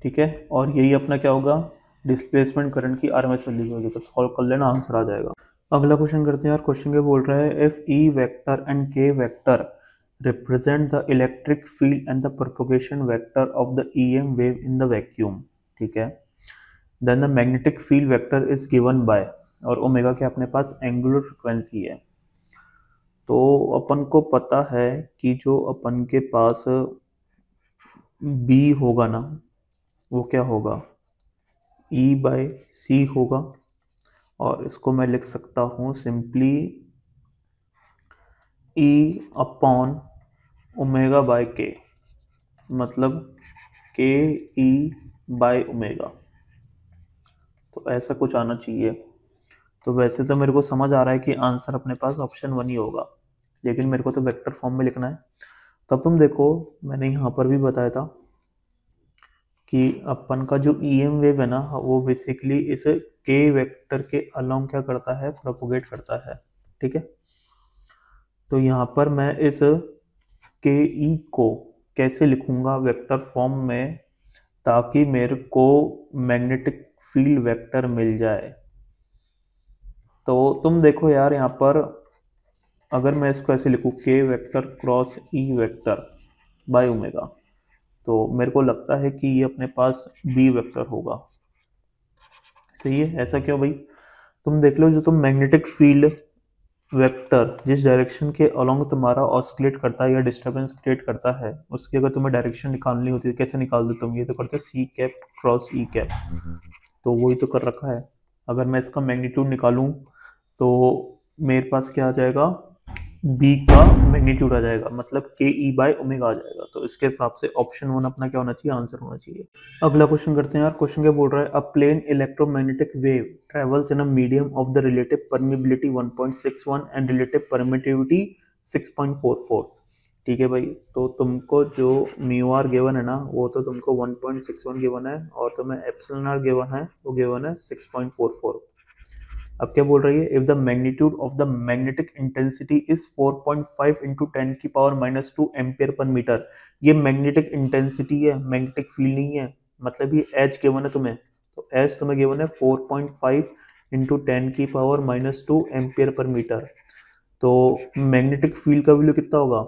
ठीक है। और यही अपना क्या होगा, डिस्प्लेसमेंट करंट की आरएमएस वैल्यू होगी। तो सॉल्व कर लेना, आंसर आ जाएगा। अगला क्वेश्चन करते हैं यार। क्वेश्चन क्या बोल रहा है, if E vector and K vector represent the electric field and the propagation vector of the EM wave in the vacuum, ठीक है, then the magnetic field vector is given by, और ओमेगा के अपने पास एंगुलर फ्रिक्वेंसी है। तो अपन को पता है कि जो अपन के पास B होगा ना वो क्या होगा, E/C होगा, और इसको मैं लिख सकता हूँ सिंपली E/K, मतलब KE/ओमेगा। तो ऐसा कुछ आना चाहिए। तो वैसे तो मेरे को समझ आ रहा है कि आंसर अपने पास ऑप्शन 1 ही होगा, लेकिन मेरे को तो वेक्टर फॉर्म में लिखना है। तब तुम देखो, मैंने यहाँ पर भी बताया था कि अपन का जो EM वेव है ना वो बेसिकली इस K वेक्टर के अलोंग क्या करता है, प्रोपोगेट करता है, ठीक है। तो यहाँ पर मैं इस KE को कैसे लिखूंगा वेक्टर फॉर्म में, ताकि मेरे को मैग्नेटिक फील्ड वेक्टर मिल जाए। तो तुम देखो यार, यहाँ पर अगर मैं इसको ऐसे लिखूँ K vector cross E vector by omega, तो मेरे को लगता है कि ये अपने पास B वेक्टर होगा। सही है, ऐसा क्यों भाई, तुम देख लो, जो तुम मैग्नेटिक फील्ड वेक्टर जिस डायरेक्शन के अलोंग तुम्हारा ऑस्किलेट करता है या डिस्टर्बेंस क्रिएट करता है, उसकी अगर तुम्हें डायरेक्शन निकालनी होती है, कैसे निकाल दो तुम, ये तो करते हो C cap cross E cap, तो वही तो कर रखा है। अगर मैं इसका मैग्नीट्यूड निकालूं तो मेरे पास क्या आ जाएगा, बी का मैग्नीट्यूड आ जाएगा, मतलब के ई बाय ओमेगा आ जाएगा। तो इसके हिसाब से ऑप्शन 1 अपना क्या होना चाहिए, आंसर होना चाहिए। अगला क्वेश्चन करते हैं यार। क्वेश्चन क्या बोल रहा है, a plane electromagnetic wave travels in a medium of the relative permeability 1.61 and relative permittivity 6.44। ठीक है भाई, तो तुमको जो म्यू आर गिवन है ना, वो तो तुमको 1.61 गिवन है, और तुम्हें एप्सिलॉन आर गिवन है, वो गिवन है 6.44। अब क्या बोल रही है, if the magnitude of the magnetic intensity is 4.5 into 10 की पावर -2 एम्पियर पर मीटर। ये मैग्नेटिक इंटेंसिटी है, मैग्नेटिक फील्ड नहीं है। मतलब ये एच गिवन है तुम्हें, तो एच तुम्हें गिवन है 4.5 इंटू 10 की पावर -2 एम्पियर पर मीटर। तो मैग्नेटिक फील्ड का वैल्यू कितना होगा,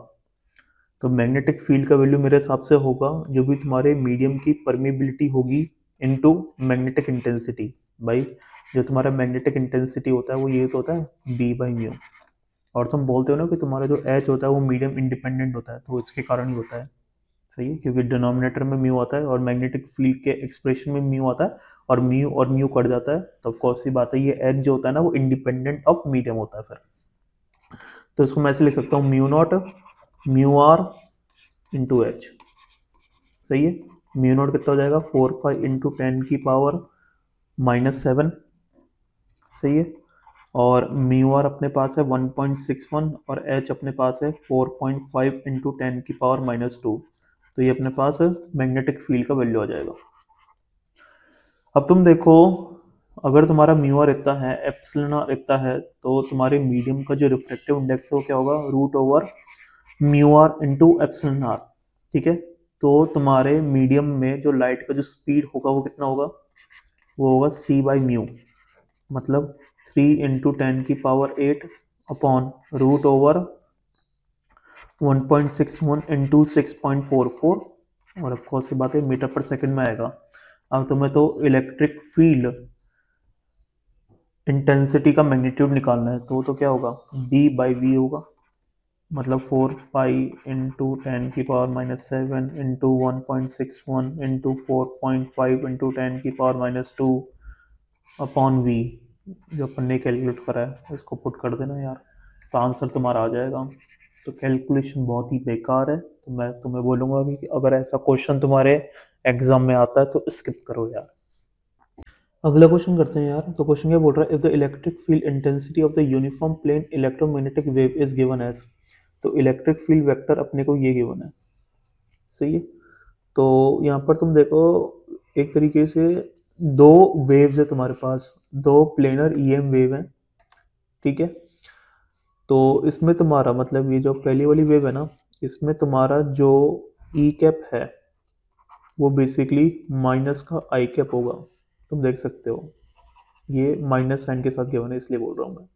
तो मैग्नेटिक फील्ड का वैल्यू मेरे हिसाब से होगा जो भी तुम्हारे मीडियम की परमिबिलिटी होगी इनटू मैग्नेटिक इंटेंसिटी। भाई जो तुम्हारा मैग्नेटिक इंटेंसिटी होता है वो ये तो होता है बी बाई म्यू, और तुम बोलते हो ना कि तुम्हारा जो एच होता है वो मीडियम इंडिपेंडेंट होता है, तो इसके कारण ही होता है। सही है, क्योंकि डिनोमिनेटर में म्यू आता है और मैग्नेटिक फील्ड के एक्सप्रेशन में म्यू आता है, और म्यू कट जाता है, तो ऑफकोर्स सी बात है ये एच जो होता है ना वो इंडिपेंडेंट ऑफ मीडियम होता है फिर। तो इसको मैं ऐसे लिख सकता हूँ mu naught mu R into H. सही है, म्यू नॉट कितना हो जाएगा 4 पाई इंटू 10 की पावर -7। सही है, और म्यू आर अपने पास है 1.61 और एच अपने पास है 4.5 इंटू 10 की पावर -2। तो ये अपने पास मैग्नेटिक फील्ड का वैल्यू आ जाएगा। अब तुम देखो, अगर तुम्हारा म्यू आर इतना है, एप्सिलॉन आर इतना है, तो तुम्हारे मीडियम का जो रिफ्रैक्टिव इंडेक्स है वो क्या होगा, root over mu R into epsilon R. ठीक है, तो तुम्हारे मीडियम में जो लाइट का जो स्पीड होगा वो कितना होगा, वो होगा सी बाई म्यू, मतलब 3 इंटू 10 की power 8 upon root over 1.61 into 6.44, और ऑफकोर्स ये बात है मीटर पर सेकंड में आएगा। अब तुम्हें तो इलेक्ट्रिक फील्ड इंटेंसिटी का मैग्नीट्यूड निकालना है, तो क्या होगा, डी बाई वी होगा, मतलब 4 पाई इंटू 10 की पावर -7 इंटू 1.61 इंटू 4.5 इंटू 10 की पावर -2 अपॉन वी, जो अपन ने कैलकुलेट करा है इसको पुट कर देना यार, तो आंसर तुम्हारा आ जाएगा। तो कैलकुलेशन बहुत ही बेकार है, तो मैं तुम्हें बोलूँगा कि अगर ऐसा क्वेश्चन तुम्हारे एग्जाम में आता है तो स्किप करो यार। अगला क्वेश्चन करते हैं यार। तो क्वेश्चन क्या बोल रहा है, if the electric field intensity of the uniform plane electromagnetic wave is given as, तो इलेक्ट्रिक फील्ड वेक्टर अपने को ये गिवन है। सही है, तो यहाँ पर तुम देखो एक तरीके से दो वेव्स है तुम्हारे पास, दो प्लेनर ईएम वेव है। ठीक है, तो इसमें तुम्हारा मतलब ये जो पहली वाली वेव है ना, इसमें तुम्हारा जो ई कैप है वो बेसिकली माइनस का आई कैप होगा। तुम देख सकते हो ये माइनस साइन के साथ गिवन है, इसलिए बोल रहा हूँ मैं।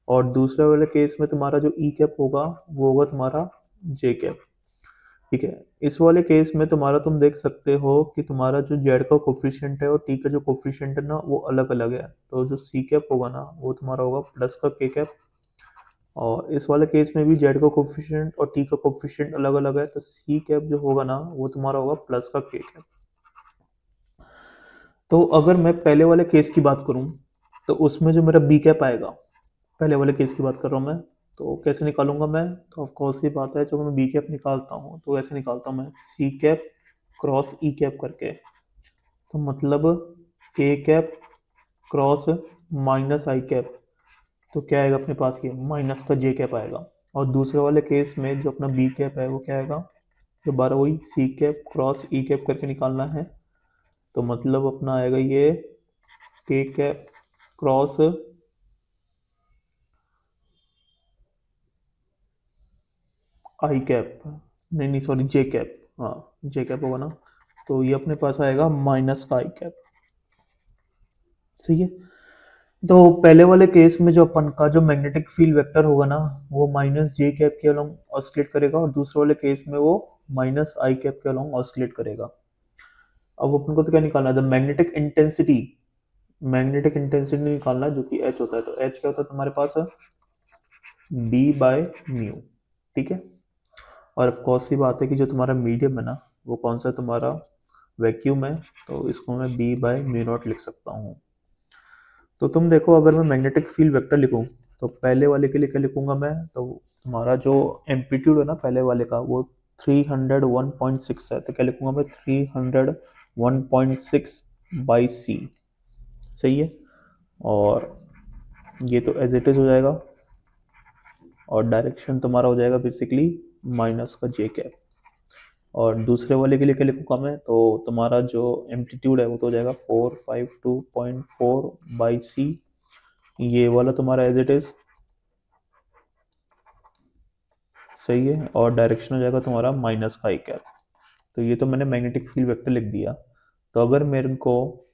और दूसरे वाले केस में तुम्हारा जो ई कैप होगा वो होगा तुम्हारा जे कैप। ठीक है, इस वाले केस में तुम्हारा तुम देख सकते हो कि तुम्हारा जो जेड का कोफिशिएंट है और टी का जो कोफिशिएंट है ना वो अलग अलग है, तो जो सी कैप होगा ना वो तुम्हारा होगा प्लस का के कैप, और इस वाले केस में भी जेड का कोफिशिएंट और टी का कोफिशिएंट अलग अलग है, तो सी कैप जो होगा ना वो तुम्हारा होगा प्लस का के कैप। तो अगर मैं पहले वाले केस की बात करूं तो उसमें जो मेरा बी कैप आएगा, पहले वाले केस की बात कर रहा हूँ मैं, तो कैसे निकालूंगा मैं, तो ऑफकोर्स ये बात है जो मैं बी कैप निकालता हूँ तो ऐसे निकालता हूँ मैं सी कैप क्रॉस ई कैप करके, तो मतलब के कैप क्रॉस माइनस आई कैप, तो क्या आएगा अपने पास, ये माइनस का जे कैप आएगा। और दूसरे वाले केस में जो अपना बी कैप है वो क्या आएगा, दोबारा वही सी कैप क्रॉस ई कैप करके निकालना है, तो मतलब अपना आएगा ये के कैप क्रॉस आई कैप, नहीं सॉरी जे कैप, हाँ जे कैप होगा ना, तो ये अपने पास आएगा माइनस का आई कैप। सही है, तो पहले वाले केस में जो अपन का जो मैग्नेटिक फील्ड वेक्टर होगा ना वो माइनस जे कैप के अलोंग ऑस्किलेट करेगा, और दूसरे वाले केस में वो माइनस आई कैप के अलोंग ऑस्किलेट करेगा। अब अपन को तो क्या निकालना है, the magnetic intensity, magnetic intensity निकालना है जो कि एच होता है, तो एच क्या होता है तुम्हारे पास बी बाय म्यू। ठीक है, और ऑफकोर्स सी बात है कि जो तुम्हारा मीडियम है ना वो कौन सा तुम्हारा वैक्यूम है, तो इसको मैं बी बाय म्यू नॉट लिख सकता हूँ। तो तुम देखो अगर मैं मैग्नेटिक फील्ड वेक्टर लिखूं तो पहले वाले के लिए क्या लिखूंगा मैं, तो तुम्हारा जो एम्पलीट्यूड है ना पहले वाले का वो 301.6 है, तो क्या लिखूंगा मैं 301.6 बाई सी। सही है, और ये तो एज इट इज हो जाएगा, और डायरेक्शन तुम्हारा हो जाएगा बेसिकली माइनस का जे कैप। और दूसरे वाले के लिए क्या लिखूंगा मैं, तो तुम्हारा जो एम्पलीट्यूड है वो तो हो जाएगा 452.4 बाई सी, ये वाला तुम्हारा एज इट इज। सही है, और डायरेक्शन हो जाएगा तुम्हारा माइनस का आई कैप। तो ये तो मैंने मैग्नेटिक फील्ड वेक्टर लिख दिया। तो अगर मेरे को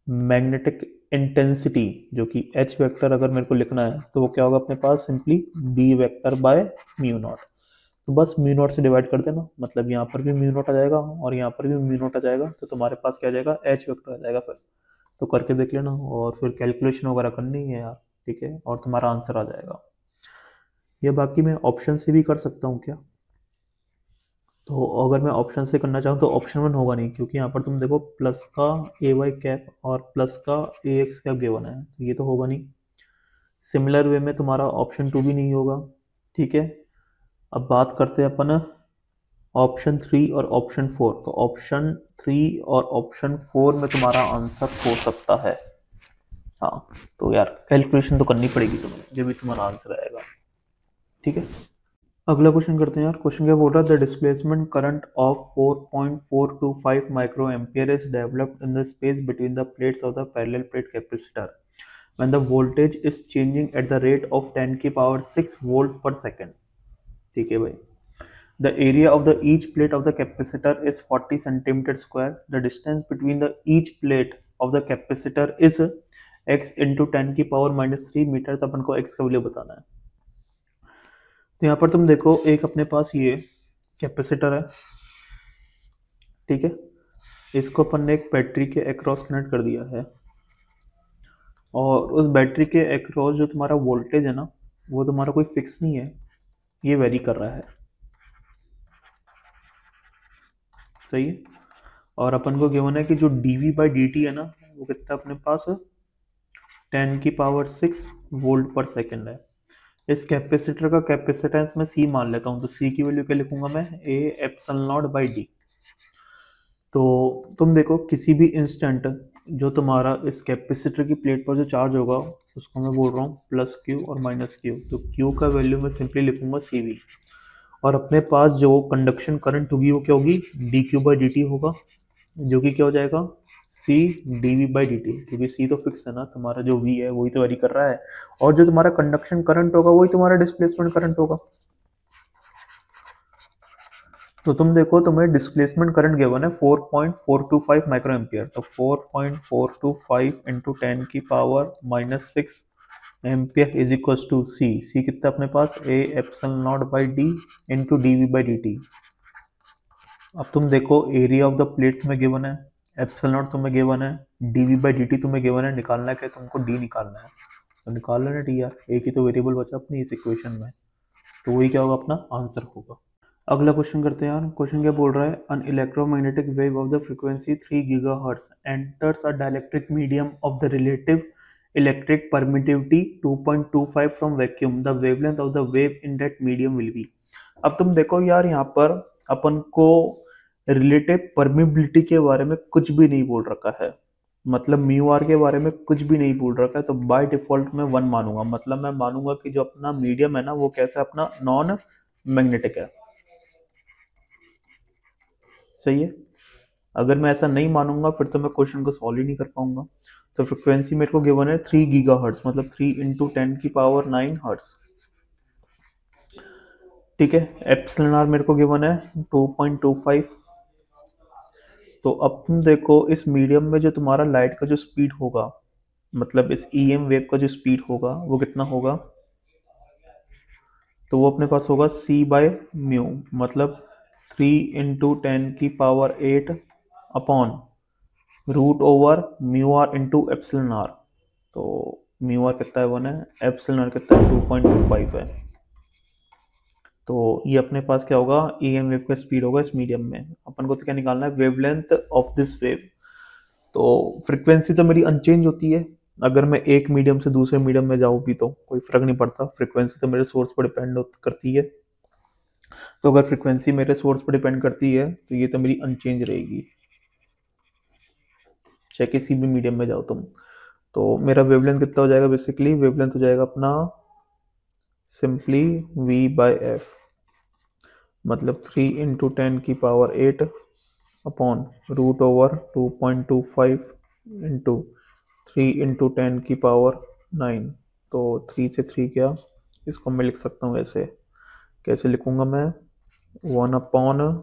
मैग्नेटिक इंटेंसिटी जो कि एच वेक्टर अगर मेरे को लिखना है तो वो क्या होगा अपने पास, simply B vector by mu naught. तो बस म्यू नॉट से डिवाइड कर देना, मतलब यहाँ पर भी म्यू नॉट आ जाएगा और यहाँ पर भी म्यू नॉट आ जाएगा, तो तुम्हारे पास क्या आ जाएगा, एच वेक्टर आ जाएगा। फिर तो करके देख लेना, और फिर कैलकुलेशन वगैरह करनी है यार, ठीक है, और तुम्हारा आंसर आ जाएगा। ये बाकी मैं ऑप्शन से भी कर सकता हूँ क्या, तो अगर मैं ऑप्शन से करना चाहूँ तो ऑप्शन 1 होगा नहीं, क्योंकि यहाँ पर तुम देखो प्लस का ए वाई कैप और प्लस का ए एक्स कैप गिवन है, ये तो होगा नहीं। सिमिलर वे में तुम्हारा ऑप्शन 2 भी नहीं होगा, ठीक है। अब बात करते हैं अपन ऑप्शन 3 और ऑप्शन 4। तो ऑप्शन 3 और ऑप्शन 4 में तुम्हारा आंसर हो सकता है, हाँ। तो यार कैलकुलेशन तो करनी पड़ेगी तुम्हें, जो भी तुम्हारा आंसर आएगा, ठीक है। अगला क्वेश्चन करते हैं यार। क्वेश्चन क्या बोल रहा है, the displacement current of 4.425 micro ampere is developed in the space between the plates of the parallel plate capacitor when the voltage is changing at the rate of 10 की पावर 6 वोल्ट पर सेकेंड। ठीक है भाई। The area of the each plate of the capacitor is 40 centimetre square. The distance between the each plate of the capacitor is x into 10 की पावर -3 मीटर। तो अपन को x का वैल्यू बताना है। तो यहाँ पर तुम देखो एक अपने पास ये कैपेसिटर है, ठीक है, इसको अपन ने एक बैटरी के अक्रॉस कनेक्ट कर दिया है, और उस बैटरी के अक्रॉस जो तुम्हारा वोल्टेज है ना वो तुम्हारा कोई फिक्स नहीं है, ये वेरी कर रहा है। सही है, और अपन को गिवन है कि जो dv बाई dt है ना वो कितना अपने पास 10 की पावर 6 वोल्ट पर सेकेंड है। इस कैपेसिटर का कैपेसिटेंस मैं C मान लेता हूँ, तो C की वैल्यू क्या लिखूंगा मैं, A epsilon naught by D। तो तुम देखो किसी भी इंस्टेंट जो तुम्हारा इस कैपेसिटर की प्लेट पर जो चार्ज होगा उसको मैं बोल रहा हूँ प्लस क्यू और माइनस क्यू। तो क्यू का वैल्यू मैं सिंपली लिखूंगा CV, और अपने पास जो कंडक्शन करंट होगी वो क्या होगी, D Q by D T होगा, जो कि क्या हो जाएगा C dV by D T, क्योंकि C तो फिक्स है ना, तुम्हारा जो V है वही तो वेरी कर रहा है, और जो तुम्हारा कंडक्शन करंट होगा वही तुम्हारा डिस्प्लेसमेंट करंट होगा। तो तुम देखो तुम्हें डिस्प्लेसमेंट करंट गिवन है 4.425 माइक्रो एम्पियर। तो 4.425 इंटू 10 की power -6 ampere is equal to C कितना अपने पास, A epsilon naught by D into dV by dt। अब तुम देखो एरिया ऑफ द प्लेट तुम्हें गिवन है, एप्सिलॉन नॉट तुम्हें गिवन है, dV बाई dt तुम्हें गिवन है, निकालना है तुमको D निकालना है, तो निकाल लेना D यार, एक ही तो वेरिएबल बचा अपनी इस इक्वेशन में, तो वही क्या होगा अपना आंसर होगा। अगला क्वेश्चन करते हैं यार। क्वेश्चन क्या बोल रहा है, an electromagnetic wave of the frequency 3 gigahertz enters a dielectric medium of the relative electric permittivity 2.25 from vacuum, the wavelength of the wave in that medium will be. अब तुम देखो यार यहाँ पर अपन को रिलेटिव परमिबिलिटी के बारे में कुछ भी नहीं बोल रखा है, मतलब म्यू आर के बारे में कुछ भी नहीं बोल रखा है, तो बाय डिफॉल्ट मैं 1 मानूंगा, मतलब मैं मानूंगा कि जो अपना मीडियम है ना वो कैसा अपना नॉन मैग्नेटिक है। सही है, अगर मैं ऐसा नहीं मानूंगा फिर तो मैं क्वेश्चन को सॉल्व ही नहीं कर पाऊंगा। तो फ्रिक्वेंसी मेरे को गिवन है 3 गीगाहर्ट्ज, मतलब 3 इंटू 10 की पावर 9 हर्ट्ज, ठीक है। एप्सिलॉन आर मेरे को गिवन है 2.25। तो अब तुम देखो इस मीडियम में जो तुम्हारा लाइट का जो स्पीड होगा, मतलब इस EM वेव का जो स्पीड होगा वो कितना होगा, तो वो अपने पास होगा C बाय म्यू, मतलब 3 इंटू 10 की power 8 upon root over mu R into epsilon R. तो म्यू आर कितना है 1 है, एप्सिलॉन आर कितना है 2.25 है। तो ये अपने पास क्या होगा, EM वेव का स्पीड होगा इस मीडियम में। अपन को तो क्या निकालना है, वेवलेंथ ऑफ दिस वेव। तो फ्रीक्वेंसी तो मेरी अनचेंज होती है, अगर मैं एक मीडियम से दूसरे मीडियम में जाऊँ भी तो कोई फ़र्क नहीं पड़ता, फ्रीक्वेंसी तो मेरे सोर्स पर डिपेंड करती है। तो अगर फ्रीक्वेंसी मेरे सोर्स पर डिपेंड करती है तो ये तो मेरी अनचेंज रहेगी, चाहे किसी भी मीडियम में जाओ तुम। तो मेरा वेवलेंथ कितना हो जाएगा, बेसिकली वेवलेंथ हो जाएगा अपना सिंपली V/F, मतलब 3 × 10⁻8 अपॉन √/2.25 इंटू 3 × 10⁻9। तो 3 से 3 क्या, इसको मैं लिख सकता हूँ ऐसे, कैसे लिखूंगा मैं, 1/10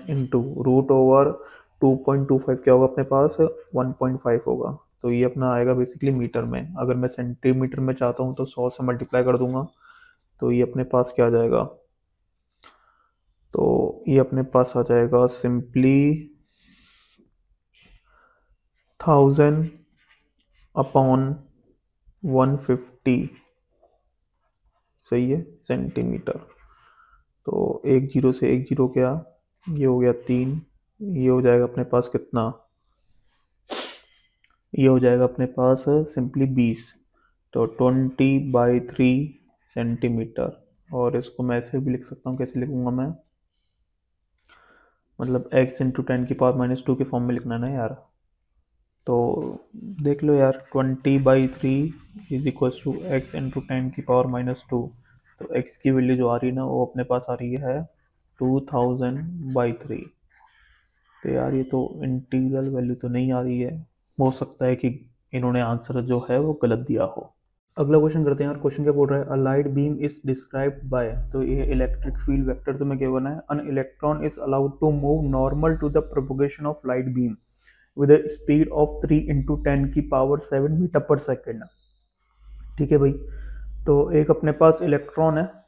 इंटू √/2.25 क्या होगा अपने पास, 1.5 होगा। तो ये अपना आएगा बेसिकली मीटर में। अगर मैं सेंटीमीटर में चाहता हूँ तो 100 से मल्टीप्लाई कर दूंगा, तो ये अपने पास क्या आ जाएगा, तो ये अपने पास आ जाएगा सिंपली 1000/150, सही है, सेंटीमीटर। तो एक जीरो से एक जीरो क्या, ये हो गया 3, ये हो जाएगा अपने पास कितना, ये हो जाएगा अपने पास सिंपली 20, तो 20/3 सेंटीमीटर। और इसको मैं ऐसे भी लिख सकता हूँ, कैसे लिखूंगा मैं, मतलब x × 10⁻² के फॉर्म में लिखना है ना यार। तो देख लो यार, 20/3 इज इक्वल टू x × 10⁻²। तो x की वैल्यू जो आ रही है ना, वो अपने पास आ रही है 2000/3। तो यार ये तो इंटीग्रल वैल्यू तो नहीं आ रही है, हो सकता है कि इन्होंने आंसर जो है वो गलत दिया हो। अगला क्वेश्चन करते हैं यार। क्वेश्चन क्या बोल रहा है, a light beam is described by, तो ये इलेक्ट्रिक फील्ड वेक्टर तुम्हें क्या बना है, an electron is allowed to move normal to the propagation of light beam with a speed of 3 × 10⁻7 metre per second. ठीक है भाई, तो एक अपने पास इलेक्ट्रॉन है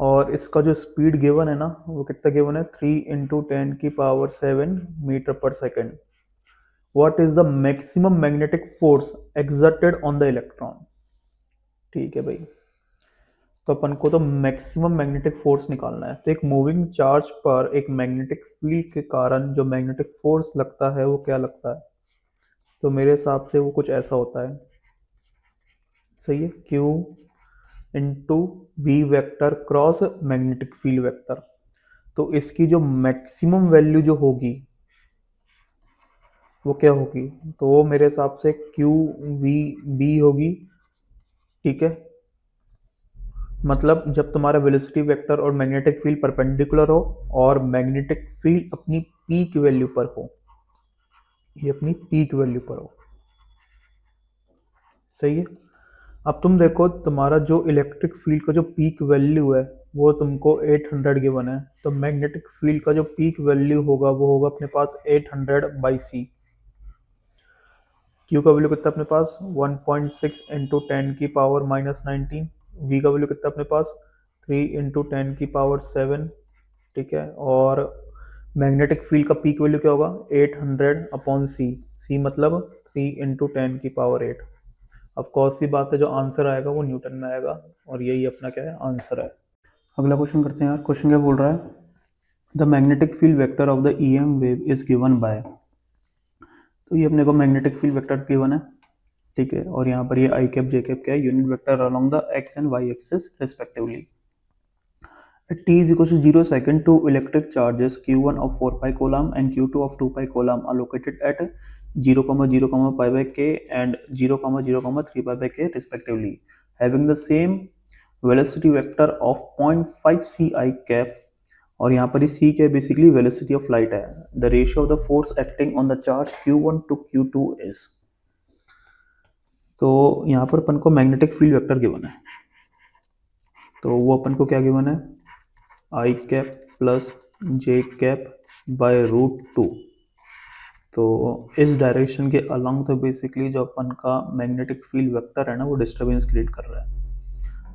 और इसका जो स्पीड गिवन है ना, वो कितना गिवन है, 3 × 10⁻7 metre per second. What is the maximum magnetic force exerted on the electron. ठीक है भाई, तो अपन को तो मैक्सिमम मैग्नेटिक फोर्स निकालना है। तो एक मूविंग चार्ज पर एक मैग्नेटिक फील्ड के कारण जो मैग्नेटिक फोर्स लगता है वो क्या लगता है, तो मेरे हिसाब से वो कुछ ऐसा होता है, सही है, Q into V vector cross magnetic field vector. तो इसकी जो मैक्सिमम वैल्यू जो होगी वो क्या होगी, तो वो मेरे हिसाब से QVB होगी। ठीक है, मतलब जब तुम्हारा वेलोसिटी वेक्टर और मैग्नेटिक फील्ड परपेंडिकुलर हो और मैग्नेटिक फील्ड अपनी पीक वैल्यू पर हो, ये अपनी पीक वैल्यू पर हो, सही है। अब तुम देखो तुम्हारा जो इलेक्ट्रिक फील्ड का जो पीक वैल्यू है वो तुमको 800 गिवन है, तो मैग्नेटिक फील्ड का जो पीक वैल्यू होगा वो होगा अपने पास 800/c। क्यू का वैल्यू कितना अपने पास 1.6 इंटू 10⁻⁻19। वी का वैल्यू कितना अपने पास 3 × 10⁻7। ठीक है, और मैग्नेटिक फील्ड का पीक वैल्यू क्या होगा 800/c, c मतलब 3 × 10⁸। ऑफ कोर्स सी बात है, जो आंसर आएगा वो न्यूटन में आएगा, और यही अपना क्या है, आंसर है। अगला क्वेश्चन करते हैं यार। क्वेश्चन क्या बोल रहा है, the magnetic field vector of the EM wave is given by, तो ये अपने को मैग्नेटिक फील्ड वेक्टर गिवन है। ठीक है, और यहाँ पर ये आई कैप जे कैप क्या है, unit vector along the x and y axis respectively. At t is equal to 0 second, two electric charges q1 of 4 pi coulomb and q2 of 2 pi coulomb are located at 0, 0, pi by k and 0, 0, 3 pi by k respectively, having the same velocity vector of 0.5 c I cap, और यहाँ पर c क्या है, बेसिकली वेलोसिटी ऑफ लाइट है। The ratio of the force acting on the charge q1 to q2 is, तो यहाँ पर अपन को मैग्नेटिक फील्ड वेक्टर गिवन है, तो वो अपन को क्या गिवन है, I cap plus J cap by √2। तो इस डायरेक्शन के अलॉन्ग तो बेसिकली जो अपन का मैग्नेटिक फील्ड वेक्टर है ना, वो डिस्टर्बेंस क्रिएट कर रहा है,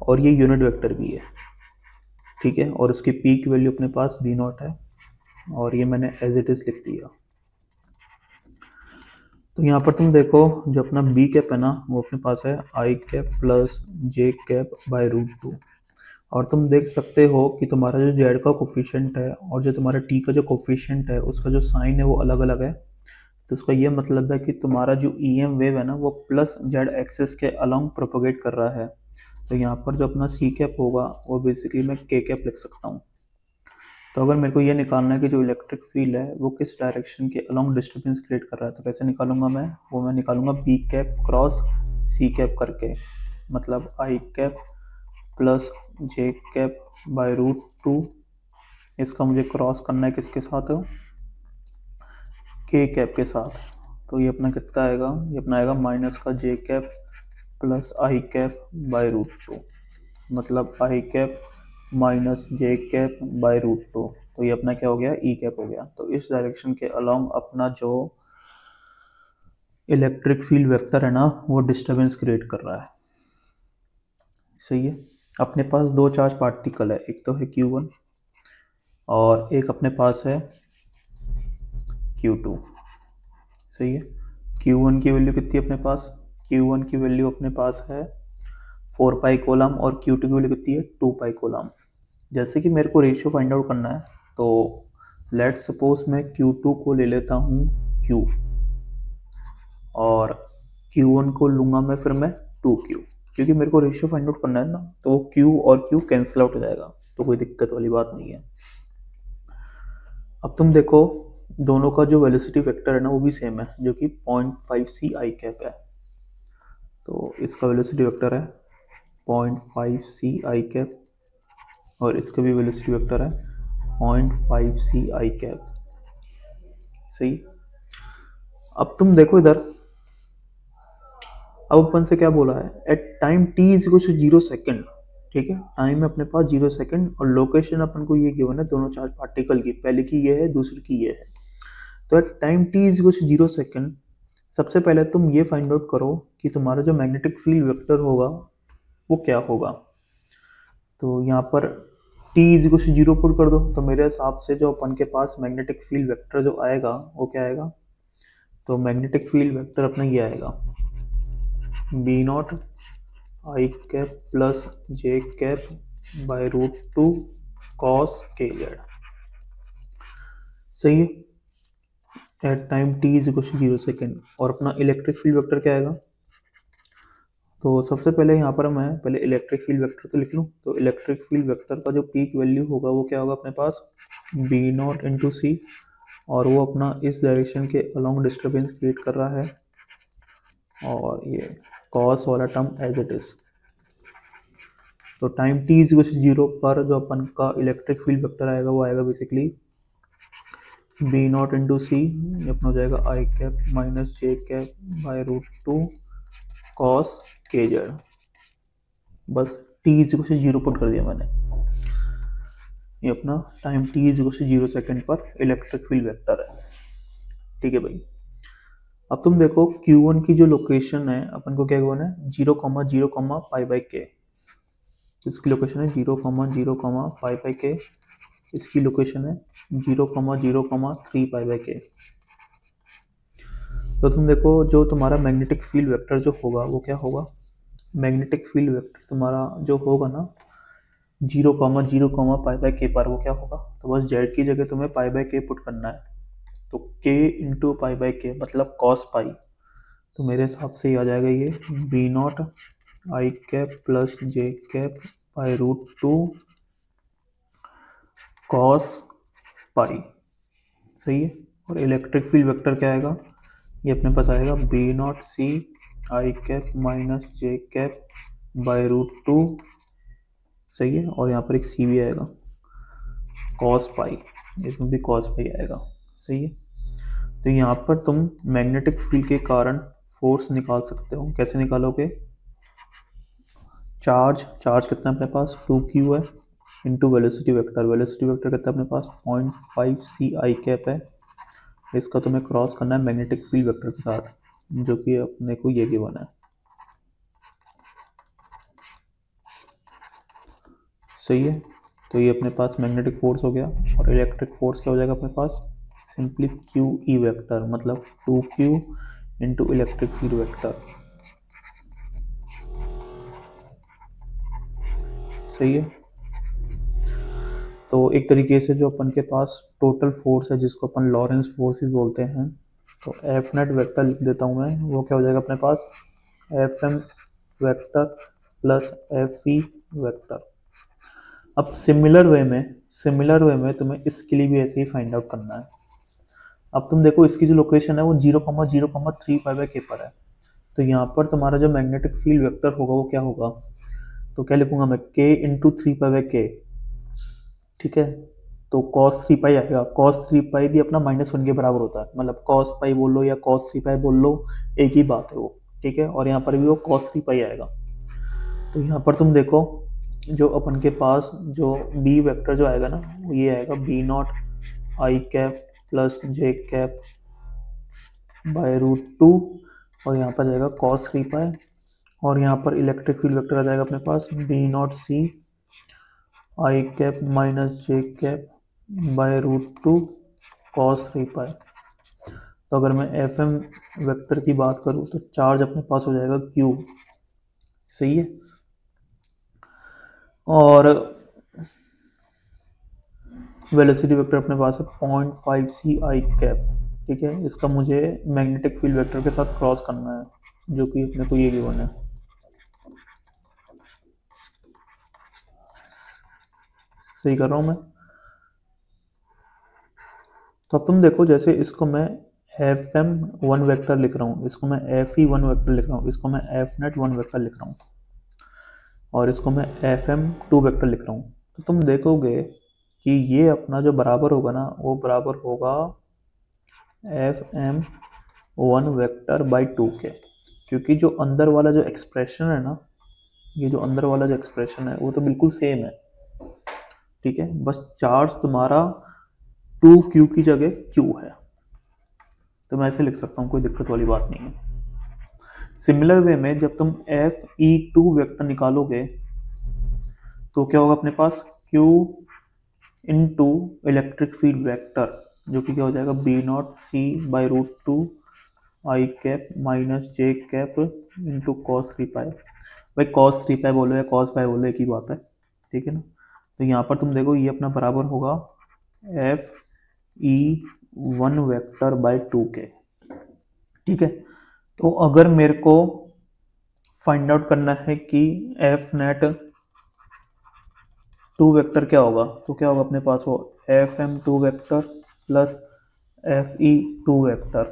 और ये यूनिट वेक्टर भी है। ठीक है, और उसकी पीक वैल्यू अपने पास B0 है, और ये मैंने एज इट इज लिख दिया। तो यहाँ पर तुम देखो जो अपना बी कैप है ना, वो अपने पास है I cap plus J cap by √2, और तुम देख सकते हो कि तुम्हारा जो जेड का कोफिशिएंट है और जो तुम्हारा टी का जो कोफिशिएंट है उसका जो साइन है वो अलग अलग है। तो इसका ये मतलब है कि तुम्हारा जो EM वेव है ना वो प्लस जेड एक्सिस के अलोंग प्रोपोगेट कर रहा है। तो यहाँ पर जो अपना सी कैप होगा वो बेसिकली मैं के कैप लिख सकता हूँ। तो अगर मेरे को ये निकालना है कि जो इलेक्ट्रिक फील्ड है वो किस डायरेक्शन के अलोंग डिस्टर्बेंस क्रिएट कर रहा है, तो कैसे निकालूंगा मैं निकालूंगा B cap cross C cap करके, मतलब I cap plus J cap by root 2। इसका मुझे क्रॉस करना है किसके साथ, के कैप के साथ। तो ये अपना कितना आएगा, ये अपना आएगा माइनस का J cap plus I cap by root 2, मतलब I cap minus J cap by root 2। तो ये अपना क्या हो गया, ई कैप हो गया। तो इस डायरेक्शन के अलोंग अपना जो इलेक्ट्रिक फील्ड वेक्टर है ना वो डिस्टर्बेंस क्रिएट कर रहा है। सही है। अपने पास दो चार्ज पार्टिकल है, एक तो है Q1 और एक अपने पास है Q2। सही है। Q1 की वैल्यू कितनी है अपने पास, Q1 की वैल्यू अपने पास है 4 पाई कोलम और Q2 की वैल्यू कितनी है 2 पाई कोलम। जैसे कि मेरे को रेशियो फाइंड आउट करना है, तो लेट सपोज मैं Q2 को ले लेता हूँ Q और Q1 को लूंगा मैं फिर मैं 2Q, क्योंकि मेरे को रेशियो फाइंड आउट करना है ना, तो वो Q और Q कैंसिल आउट हो जाएगा, तो कोई दिक्कत वाली बात नहीं है। अब तुम देखो दोनों का जो वेलोसिटी वेक्टर है ना वो भी सेम है, जो कि 0.5c आई कैप है। तो इसका वेलोसिटी वेक्टर है 0.5c आई कैप और इसका भी वेलोसिटी वेक्टर है 0.5c आई कैप। सही। अब तुम देखो इधर, अब अपन से क्या बोला है, at time t is equal to 0 second. ठीक है, टाइम है अपने पास 0 सेकेंड और लोकेशन अपन को ये गिवन है दोनों चार्ज पार्टिकल की, पहले की ये है दूसरी की ये है। तो at time t is equal to 0 second सबसे पहले तुम ये फाइंड आउट करो कि तुम्हारा जो मैग्नेटिक फील्ड वेक्टर होगा वो क्या होगा। तो यहाँ पर t is equal to 0 put कर दो, तो मेरे हिसाब से जो अपन के पास मैग्नेटिक फील्ड वेक्टर जो आएगा वो क्या आएगा, तो मैग्नेटिक फील्ड वेक्टर अपना ये आएगा B naught I cap plus J cap by root 2 cos के जेड। सही है। At time t is equal to 0 second. और अपना इलेक्ट्रिक फील्ड वेक्टर क्या आएगा, तो सबसे पहले यहाँ पर मैं पहले इलेक्ट्रिक फील्ड वेक्टर तो लिख लूँ। तो इलेक्ट्रिक फील्ड वेक्टर का जो पीक वैल्यू होगा वो क्या होगा अपने पास बी नॉट इंटू सी, और वो अपना इस डायरेक्शन के अलोंग डिस्टर्बेंस क्रिएट कर रहा है, और ये कॉस वाला टर्म एज इट इज। तो time t is equal to 0 पर जो अपन का इलेक्ट्रिक फील्ड वेक्टर आएगा वो आएगा basically B naught into C, ये अपना हो जाएगा I cap minus J cap by root 2 cos के जेड। बस t is equal to 0 put कर दिया मैंने। ये अपना time t is equal to 0 second पर इलेक्ट्रिक फील्ड वेक्टर है। ठीक है भाई। अब तुम देखो Q1 की जो लोकेशन है अपन को क्या गिवन है 0,0, पाई बाई के। इसकी लोकेशन है 0,0, पाई बाई के। इसकी लोकेशन है 0,0, 3 पाई बाई के। तो तुम देखो जो तुम्हारा मैग्नेटिक फील्ड वेक्टर जो होगा वो क्या होगा, मैग्नेटिक फील्ड वेक्टर तुम्हारा जो होगा ना 0,0, पाई बाई के पर वो क्या होगा, तो बस जेड की जगह तुम्हें पाई बाई के पुट करना है। तो k इंटू पाई बाई के मतलब कॉस पाई। तो मेरे हिसाब से आ जाएगा ये B naught I cap plus J cap by root 2 cos pi. सही है। और इलेक्ट्रिक फील्ड वेक्टर क्या आएगा, ये अपने पास आएगा B naught C I cap minus J cap by root 2। सही है। और यहाँ पर एक सी भी आएगा कॉस पाई, इसमें भी कॉस पाई आएगा। सही है। तो यहाँ पर तुम मैग्नेटिक फील्ड के कारण फोर्स निकाल सकते हो। कैसे निकालोगे, चार्ज कितना अपने पास 2Q है into velocity vector. Velocity vector कितना अपने पास 0.5c आई कैप है। इसका तुम्हें क्रॉस करना है मैग्नेटिक फील्ड वेक्टर के साथ, जो कि अपने को ये गिवन है। सही है। तो ये अपने पास मैग्नेटिक फोर्स हो गया, और इलेक्ट्रिक फोर्स क्या हो जाएगा अपने पास सिंपली QE वेक्टर, मतलब 2Q into electric field vector. सही है। तो एक तरीके से जो अपन के पास टोटल फोर्स है जिसको अपन लॉरेंस फोर्स भी बोलते हैं, तो एफ नेट वेक्टर लिख देता हूँ मैं, वो क्या हो जाएगा अपने पास F M vector plus F E vector. अब सिमिलर वे में तुम्हें इसके लिए भी ऐसे ही फाइंड आउट करना है। अब तुम देखो इसकी जो लोकेशन है वो 0,0,35 के पर है, तो यहाँ पर तुम्हारा जो मैग्नेटिक फील्ड वेक्टर होगा वो क्या होगा, तो क्या लिखूंगा मैं k इंटू 3π/k, ठीक है। तो cos 3π आएगा, cos 3π भी अपना -1 के बराबर होता है, मतलब cos π बोल लो या cos 3π बोल लो, एक ही बात है वो, ठीक है। और यहाँ पर भी वो cos 3π आएगा। तो यहाँ पर तुम देखो जो अपन के पास जो b वेक्टर जो आएगा ना, वो ये आएगा b0 i cap plus j cap by √2, और यहाँ पर जाएगा cos 3π, और यहाँ पर इलेक्ट्रिक फील्ड वेक्टर आ जाएगा अपने पास b0 c i cap minus j cap by √2 cos 3π। तो अगर मैं एफ एम वेक्टर की बात करूँ तो चार्ज अपने पास हो जाएगा q, सही है। और वेलोसिटी वेक्टर अपने पास है 0.5 c i कैप, ठीक है। इसका मुझे मैग्नेटिक फील्ड वेक्टर के साथ क्रॉस करना है, जो कि अपने को ये गिवन है। सही कर रहा हूँ मैं। तो अब तुम देखो जैसे इसको मैं एफ एम 1 वेक्टर लिख रहा हूँ, इसको मैं एफ ई 1 वेक्टर लिख रहा हूँ, इसको मैं एफ नेट 1 वेक्टर लिख रहा हूँ, और इसको मैं एफ एम 2 वेक्टर लिख रहा हूँ। तो तुम देखोगे कि ये अपना जो बराबर होगा ना, वो बराबर होगा एफ एम 1 वेक्टर बाई 2 के, क्योंकि जो अंदर वाला जो एक्सप्रेशन है ना, ये जो अंदर वाला जो एक्सप्रेशन है वो तो बिल्कुल सेम है, ठीक है। बस चार्ज तुम्हारा 2q की जगह q है, तो मैं ऐसे लिख सकता हूँ, कोई दिक्कत वाली बात नहीं है। सिमिलर वे में जब तुम एफ ई 2 वेक्टर निकालोगे तो क्या होगा अपने पास q into electric field vector, जो कि क्या हो जाएगा b0 c by √2 i cap minus j cap into cos 3π। भाई cos 3π बोलो या cos π बोलो, एक ही बात है, ठीक है ना। तो यहाँ पर तुम देखो ये अपना बराबर होगा एफ ई 1 वेक्टर बाई 2 के, ठीक है। तो अगर मेरे को फाइंड आउट करना है कि एफ नेट 2 वेक्टर क्या होगा, तो क्या होगा अपने पास वो F M 2 vector plus F E 2 vector.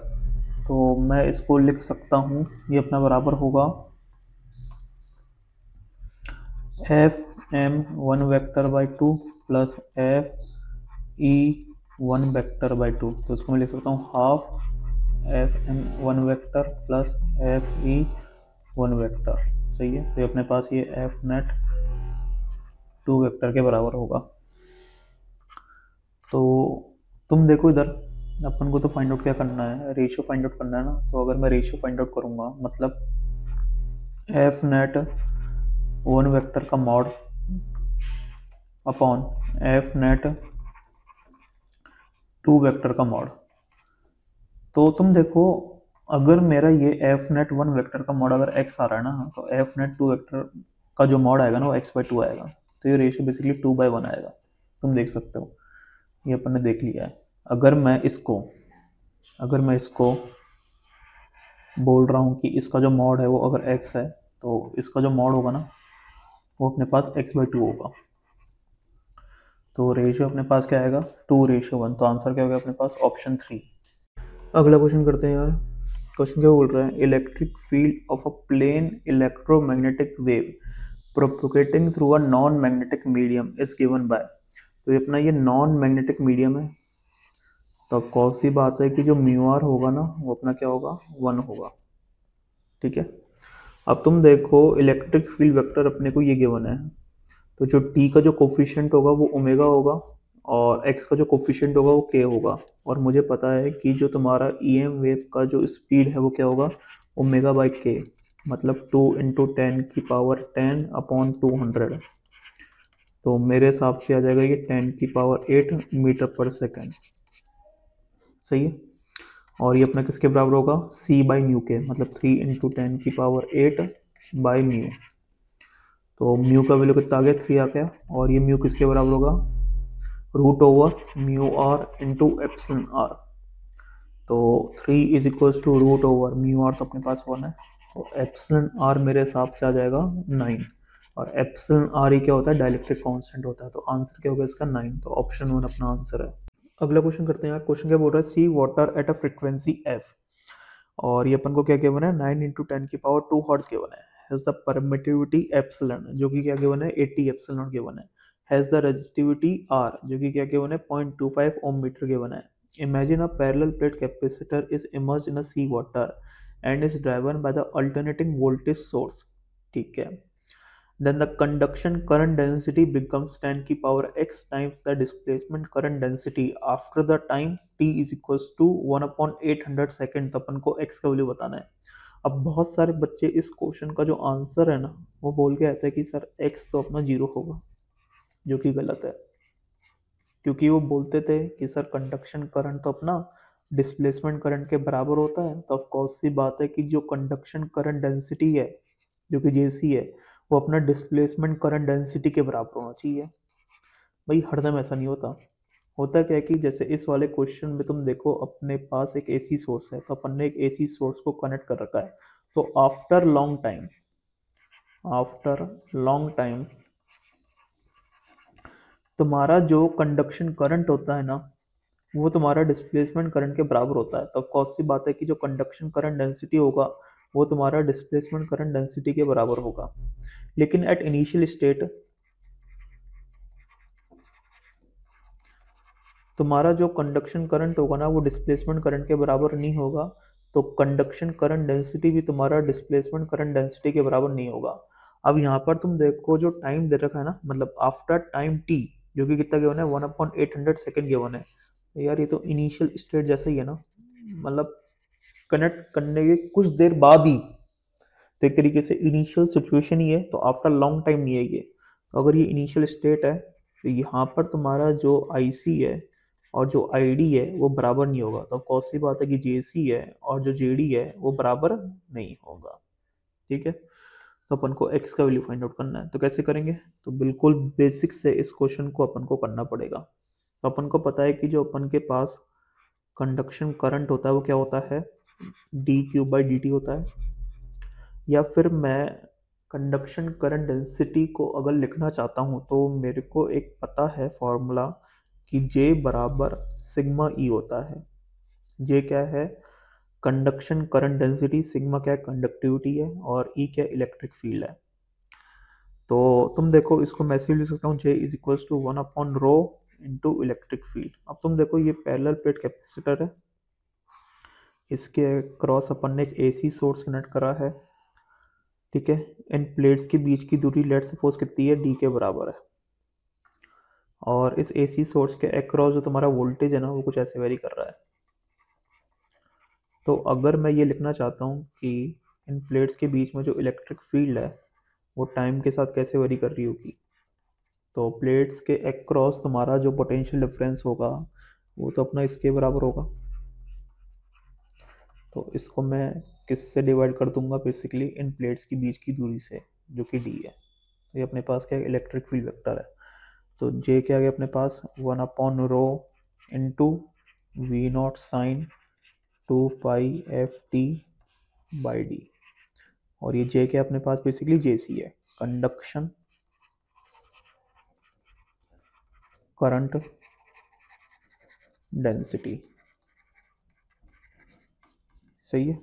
तो मैं इसको लिख सकता हूँ, ये अपना बराबर होगा F M 1 vector by 2 plus F E 1 vector by 2। तो इसको मैं लिख सकता हूँ half F M 1 vector plus F E 1 vector, सही है। तो अपने पास ये एफ नेट 2 वेक्टर के बराबर होगा। तो तुम देखो इधर अपन को तो फाइंड आउट क्या करना है, रेशियो फाइंड आउट करना है ना। तो अगर मैं रेशियो फाइंड आउट करूँगा, मतलब एफ नेट 1 वेक्टर का mod upon F net 2 vector का मॉड, तो तुम देखो अगर मेरा ये एफ नेट 1 वेक्टर का मॉड अगर x आ रहा है ना, तो एफ नेट 2 वेक्टर का जो मॉड आएगा ना वो x/2 आएगा। तो ये रेशियो बेसिकली 2/1 आएगा, तुम देख सकते हो, ये अपन ने देख लिया है। अगर मैं इसको बोल रहा हूँ कि इसका जो मॉड है वो अगर x है, तो इसका जो मॉड होगा ना वो अपने पास x/2 होगा। तो रेशियो अपने पास क्या आएगा 2:1। तो आंसर क्या होगा अपने पास ऑप्शन 3। अगला क्वेश्चन करते हैं यार। क्वेश्चन क्या बोल रहा है, electric field of a plane electromagnetic wave propagating through a non magnetic medium is given by. तो ये अपना ये नॉन मैग्नेटिक मीडियम है, तो ऑफ कोर्स सी बात है कि जो म्यू आर होगा ना वो अपना क्या होगा 1 होगा, ठीक है। अब तुम देखो इलेक्ट्रिक फील्ड वेक्टर अपने को ये गिवन है, तो जो t का जो कोफिशिएंट होगा वो ओमेगा होगा, और x का जो कोफिशिएंट होगा वो k होगा। और मुझे पता है कि जो तुम्हारा EM वेव का जो स्पीड है वो क्या होगा ओमेगा बाई k, मतलब 2 इंटू 10⁻10 अपॉन 200। तो मेरे हिसाब से आ जाएगा ये 10⁸ मीटर पर सेकेंड, सही है। और ये अपना किसके बराबर होगा c बाई म्यू के, मतलब 3 इंटू 10⁸ बाई म्यू। तो म्यू का वैल्यू कितना आ गया 3 आ गया, और ये म्यू किसके बराबर होगा √μr इंटू एप्सिलॉन r। तो 3 is equals to root over mu R, तो अपने पास 1 है, तो एप्सिलॉन आर मेरे हिसाब से आ जाएगा 9। और एप्सिलॉन आर ही क्या होता है, डाइलेक्ट्रिक कांस्टेंट होता है, तो आंसर क्या होगा इसका 9, तो ऑप्शन 1 अपना आंसर है। अगला क्वेश्चन करते हैं यार। क्वेश्चन क्या बोल रहा है, sea water at a frequency F, और ये अपन को क्या गिवन है, 9 इंटू 10 की पावर 2 हर्ट्ज गिवन है। हैज द परमिटिविटी एप्सिलॉन, जो कि क्या गिवन है, 80 एप्सिलॉन गिवन है। हैज द रेजिस्टिविटी आर, जो कि क्या गिवन है, 0.25 ओम मीटर गिवन है। Imagine a parallel plate capacitor is immersed in a sea water and is driven by the alternating voltage source, ठीक है। Then the conduction current density becomes 10 की power x times the displacement current density after the time t is equals to 1 upon 800 second. तो अपन को x का वैल्यू बताना है। अब बहुत सारे बच्चे इस क्वेश्चन का जो आंसर है ना, वो बोल के आते हैं कि सर x तो अपना 0 होगा, जो कि गलत है। क्योंकि वो बोलते थे कि सर कंडक्शन करंट तो अपना डिस्प्लेसमेंट करंट के बराबर होता है, तो ऑफ कोर्स सी बात है कि जो कंडक्शन करंट डेंसिटी है, जो कि जेसी है, वो अपना डिस्प्लेसमेंट करंट डेंसिटी के बराबर होना चाहिए। भाई हरदम ऐसा नहीं होता। होता क्या है कि जैसे इस वाले क्वेश्चन में तुम देखो, अपने पास एक एसी सोर्स है, तो अपन ने एक एसी सोर्स को कनेक्ट कर रखा है, तो आफ्टर लॉन्ग टाइम तुम्हारा जो कंडक्शन करंट होता है ना, वो तुम्हारा डिस्प्लेसमेंट करंट के बराबर होता है। तो ऑफ कोर्स सी बात है कि जो कंडक्शन करंट डेंसिटी होगा, वो तुम्हारा डिस्प्लेसमेंट करंट डेंसिटी के बराबर होगा। लेकिन एट इनिशियल स्टेट तुम्हारा जो कंडक्शन करंट होगा ना, वो डिस्प्लेसमेंट करंट के बराबर नहीं होगा, तो कंडक्शन करंट डेंसिटी भी तुम्हारा डिस्प्लेसमेंट करंट डेंसिटी के बराबर नहीं होगा। अब यहाँ पर तुम देखो, जो टाइम दे रखा है ना, मतलब आफ्टर टाइम टी, जो कि कितना गिवन है, 1/800 सेकेंड गिवन है। यार ये तो इनिशियल स्टेट जैसा ही है ना, मतलब कनेक्ट करने के कुछ देर बाद ही, तो एक तरीके से इनिशियल सिचुएशन ही है, तो आफ्टर लॉन्ग टाइम नहीं है ये। तो अगर ये इनिशियल स्टेट है, तो यहाँ पर तुम्हारा जो आईसी है और जो आईडी है वो बराबर नहीं होगा, तो कौन सी बात है कि जेसी है और जो जेडी है वो बराबर नहीं होगा, ठीक है। तो अपन को एक्स का वैल्यू फाइंड आउट करना है, तो कैसे करेंगे, तो बिल्कुल बेसिक से इस क्वेश्चन को अपन को करना पड़ेगा। तो अपन को पता है कि जो अपन के पास कंडक्शन करंट होता है वो क्या होता है, dq/dt होता है। या फिर मैं कंडक्शन करंट डेंसिटी को अगर लिखना चाहता हूँ, तो मेरे को एक पता है फॉर्मूला कि J बराबर सिग्मा ई होता है। J क्या है, कंडक्शन करंट डेंसिटी, सिग्मा क्या है, कंडक्टिविटी है, और ई क्या है, इलेक्ट्रिक फील्ड है। तो तुम देखो, इसको मैं ऐसे लिख सकता हूँ, J is equals to 1/ρ into electric field. अब तुम देखो, ये पैरेलल प्लेट कैपेसिटर है, इसके क्रॉस अपन ने एक AC सोर्स कनेक्ट करा है, ठीक है। इन प्लेट्स के बीच की दूरी लेट सपोज कितनी है, d के बराबर है। और इस AC सोर्स के अक्रॉस जो तुम्हारा वोल्टेज है ना, वो कुछ ऐसे वेरी कर रहा है। तो अगर मैं ये लिखना चाहता हूँ कि इन प्लेट्स के बीच में जो इलेक्ट्रिक फील्ड है वो टाइम के साथ कैसे वेरी कर रही होगी, तो प्लेट्स के अक्रॉस तुम्हारा जो पोटेंशियल डिफरेंस होगा वो तो अपना इसके बराबर होगा। तो इसको मैं किससे डिवाइड कर दूंगा, बेसिकली इन प्लेट्स के बीच की दूरी से, जो कि d है। तो ये अपने पास क्या है, इलेक्ट्रिक फील्ड वेक्टर है। तो J क्या आ गया अपने पास, 1/ρ इंटू V0 साइन 2π/ft/d। और ये J क्या अपने पास, बेसिकली JC है, कंडक्शन करंट डेंसिटी, सही है।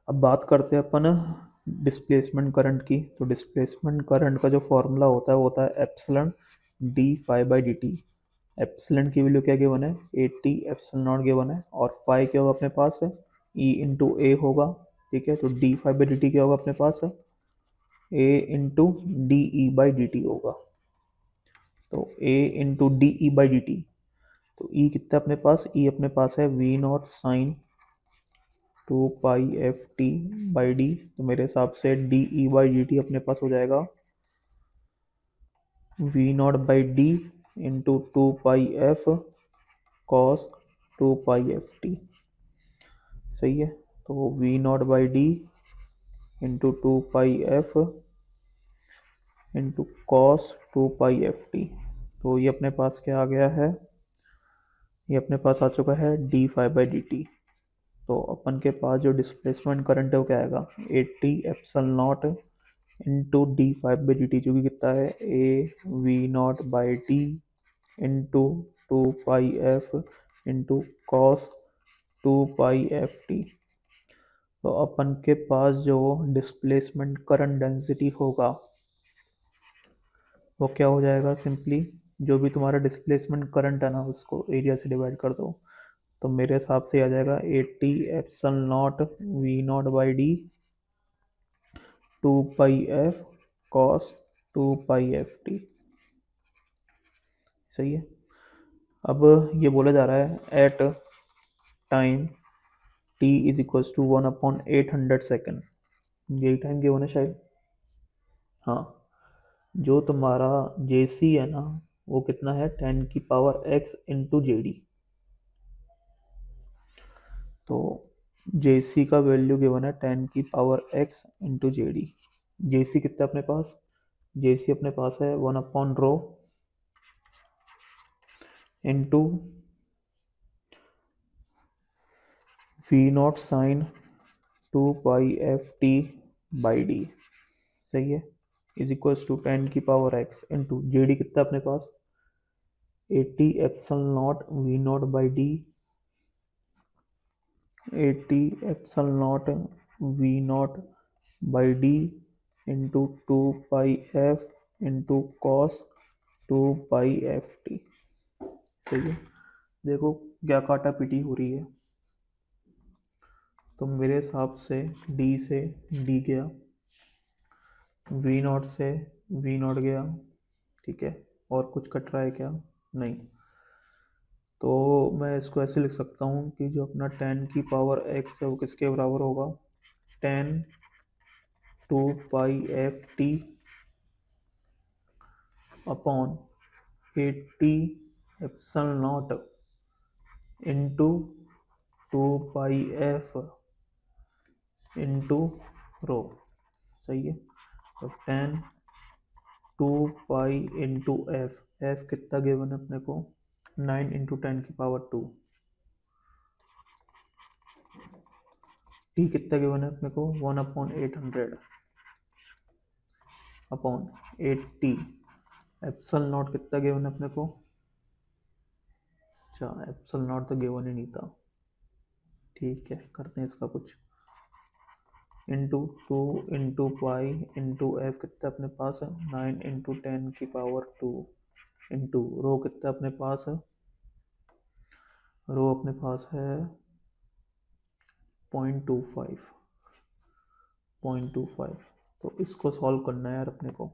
अब बात करते हैं अपन डिस्प्लेसमेंट करंट की। तो डिस्प्लेसमेंट करंट का जो फॉर्मूला होता है वो होता है एप्सिलॉन d∅/dt। एप्सिलॉन की वैल्यू क्या गिवन है, 80 एप्सिलॉन नॉट गिवन है, और फाई क्या होगा अपने पास है, E इंटू ए होगा, ठीक है। तो d∅/dt क्या होगा अपने पास है, A इंटू de/dt होगा। तो A इंटू de/dt, तो E कितना अपने पास, E अपने पास है V0 साइन 2π/ft/d। तो मेरे हिसाब से de/dt अपने पास हो जाएगा V0/d into 2πf cos 2πft, सही है। तो V0/d into 2πf into cos 2πft, तो ये अपने पास क्या आ गया है, ये अपने पास आ चुका है d∅dt। तो अपन के पास जो डिस्प्लेसमेंट करंट है वो क्या आएगा, 80 एप्सिलॉन नॉट इंटू d∅dt, जो कि कितना है a v0/d into 2πf into cos 2π/ft। तो अपन के पास जो डिस्प्लेसमेंट करंट डेंसिटी होगा वो क्या हो जाएगा, सिंपली जो भी तुम्हारा डिस्प्लेसमेंट करंट है ना उसको एरिया से डिवाइड कर दो। तो मेरे हिसाब से आ जाएगा 80 epsilon naught v0/d 2πf cos 2πft। सही है। अब ये बोला जा रहा है at time t is equals to 1/800 second. यही टाइम गिवन है शायद। हाँ, जो तुम्हारा JC है ना वो कितना है 10⁻x इंटू JD। तो JC का वैल्यू गिवन है 10⁻x इंटू JD। JC कितना अपने पास, JC अपने पास है 1/ρ इंटू v0 साइन 2πft/d। सही है। Is equals to 10⁻x into JD कितना अपने पास 80 epsilon naught v0/d into 2πf into cos 2πft। सही है। देखो क्या काटा पीटी हो रही है। तो मेरे हिसाब से D से D गया, v0 से v0 गया, ठीक है। और कुछ कट रहा है क्या, नहीं। तो मैं इसको ऐसे लिख सकता हूँ कि जो अपना 10⁻x है वो किसके बराबर होगा, 10 2πft upon 80 epsilon not into 2πf into rho. सही है। तो 10 2π इंटू एफ कितना गिवन है अपने को 9 इंटू 10⁻2। टी कितना गिवन है अपने को 1/800 अपॉन 80 एप्सिलॉन नॉट कितना गिवन है अपने को, अच्छा एप्सिलॉन नॉट तो गिवन ही नहीं था, ठीक है करते हैं इसका कुछ, into 2 into pi into F कितना अपने पास है 9 इंटू 10⁻2 इंटू रो कितना अपने पास है, रो अपने पास है 0.25। तो इसको सॉल्व करना है यार अपने को।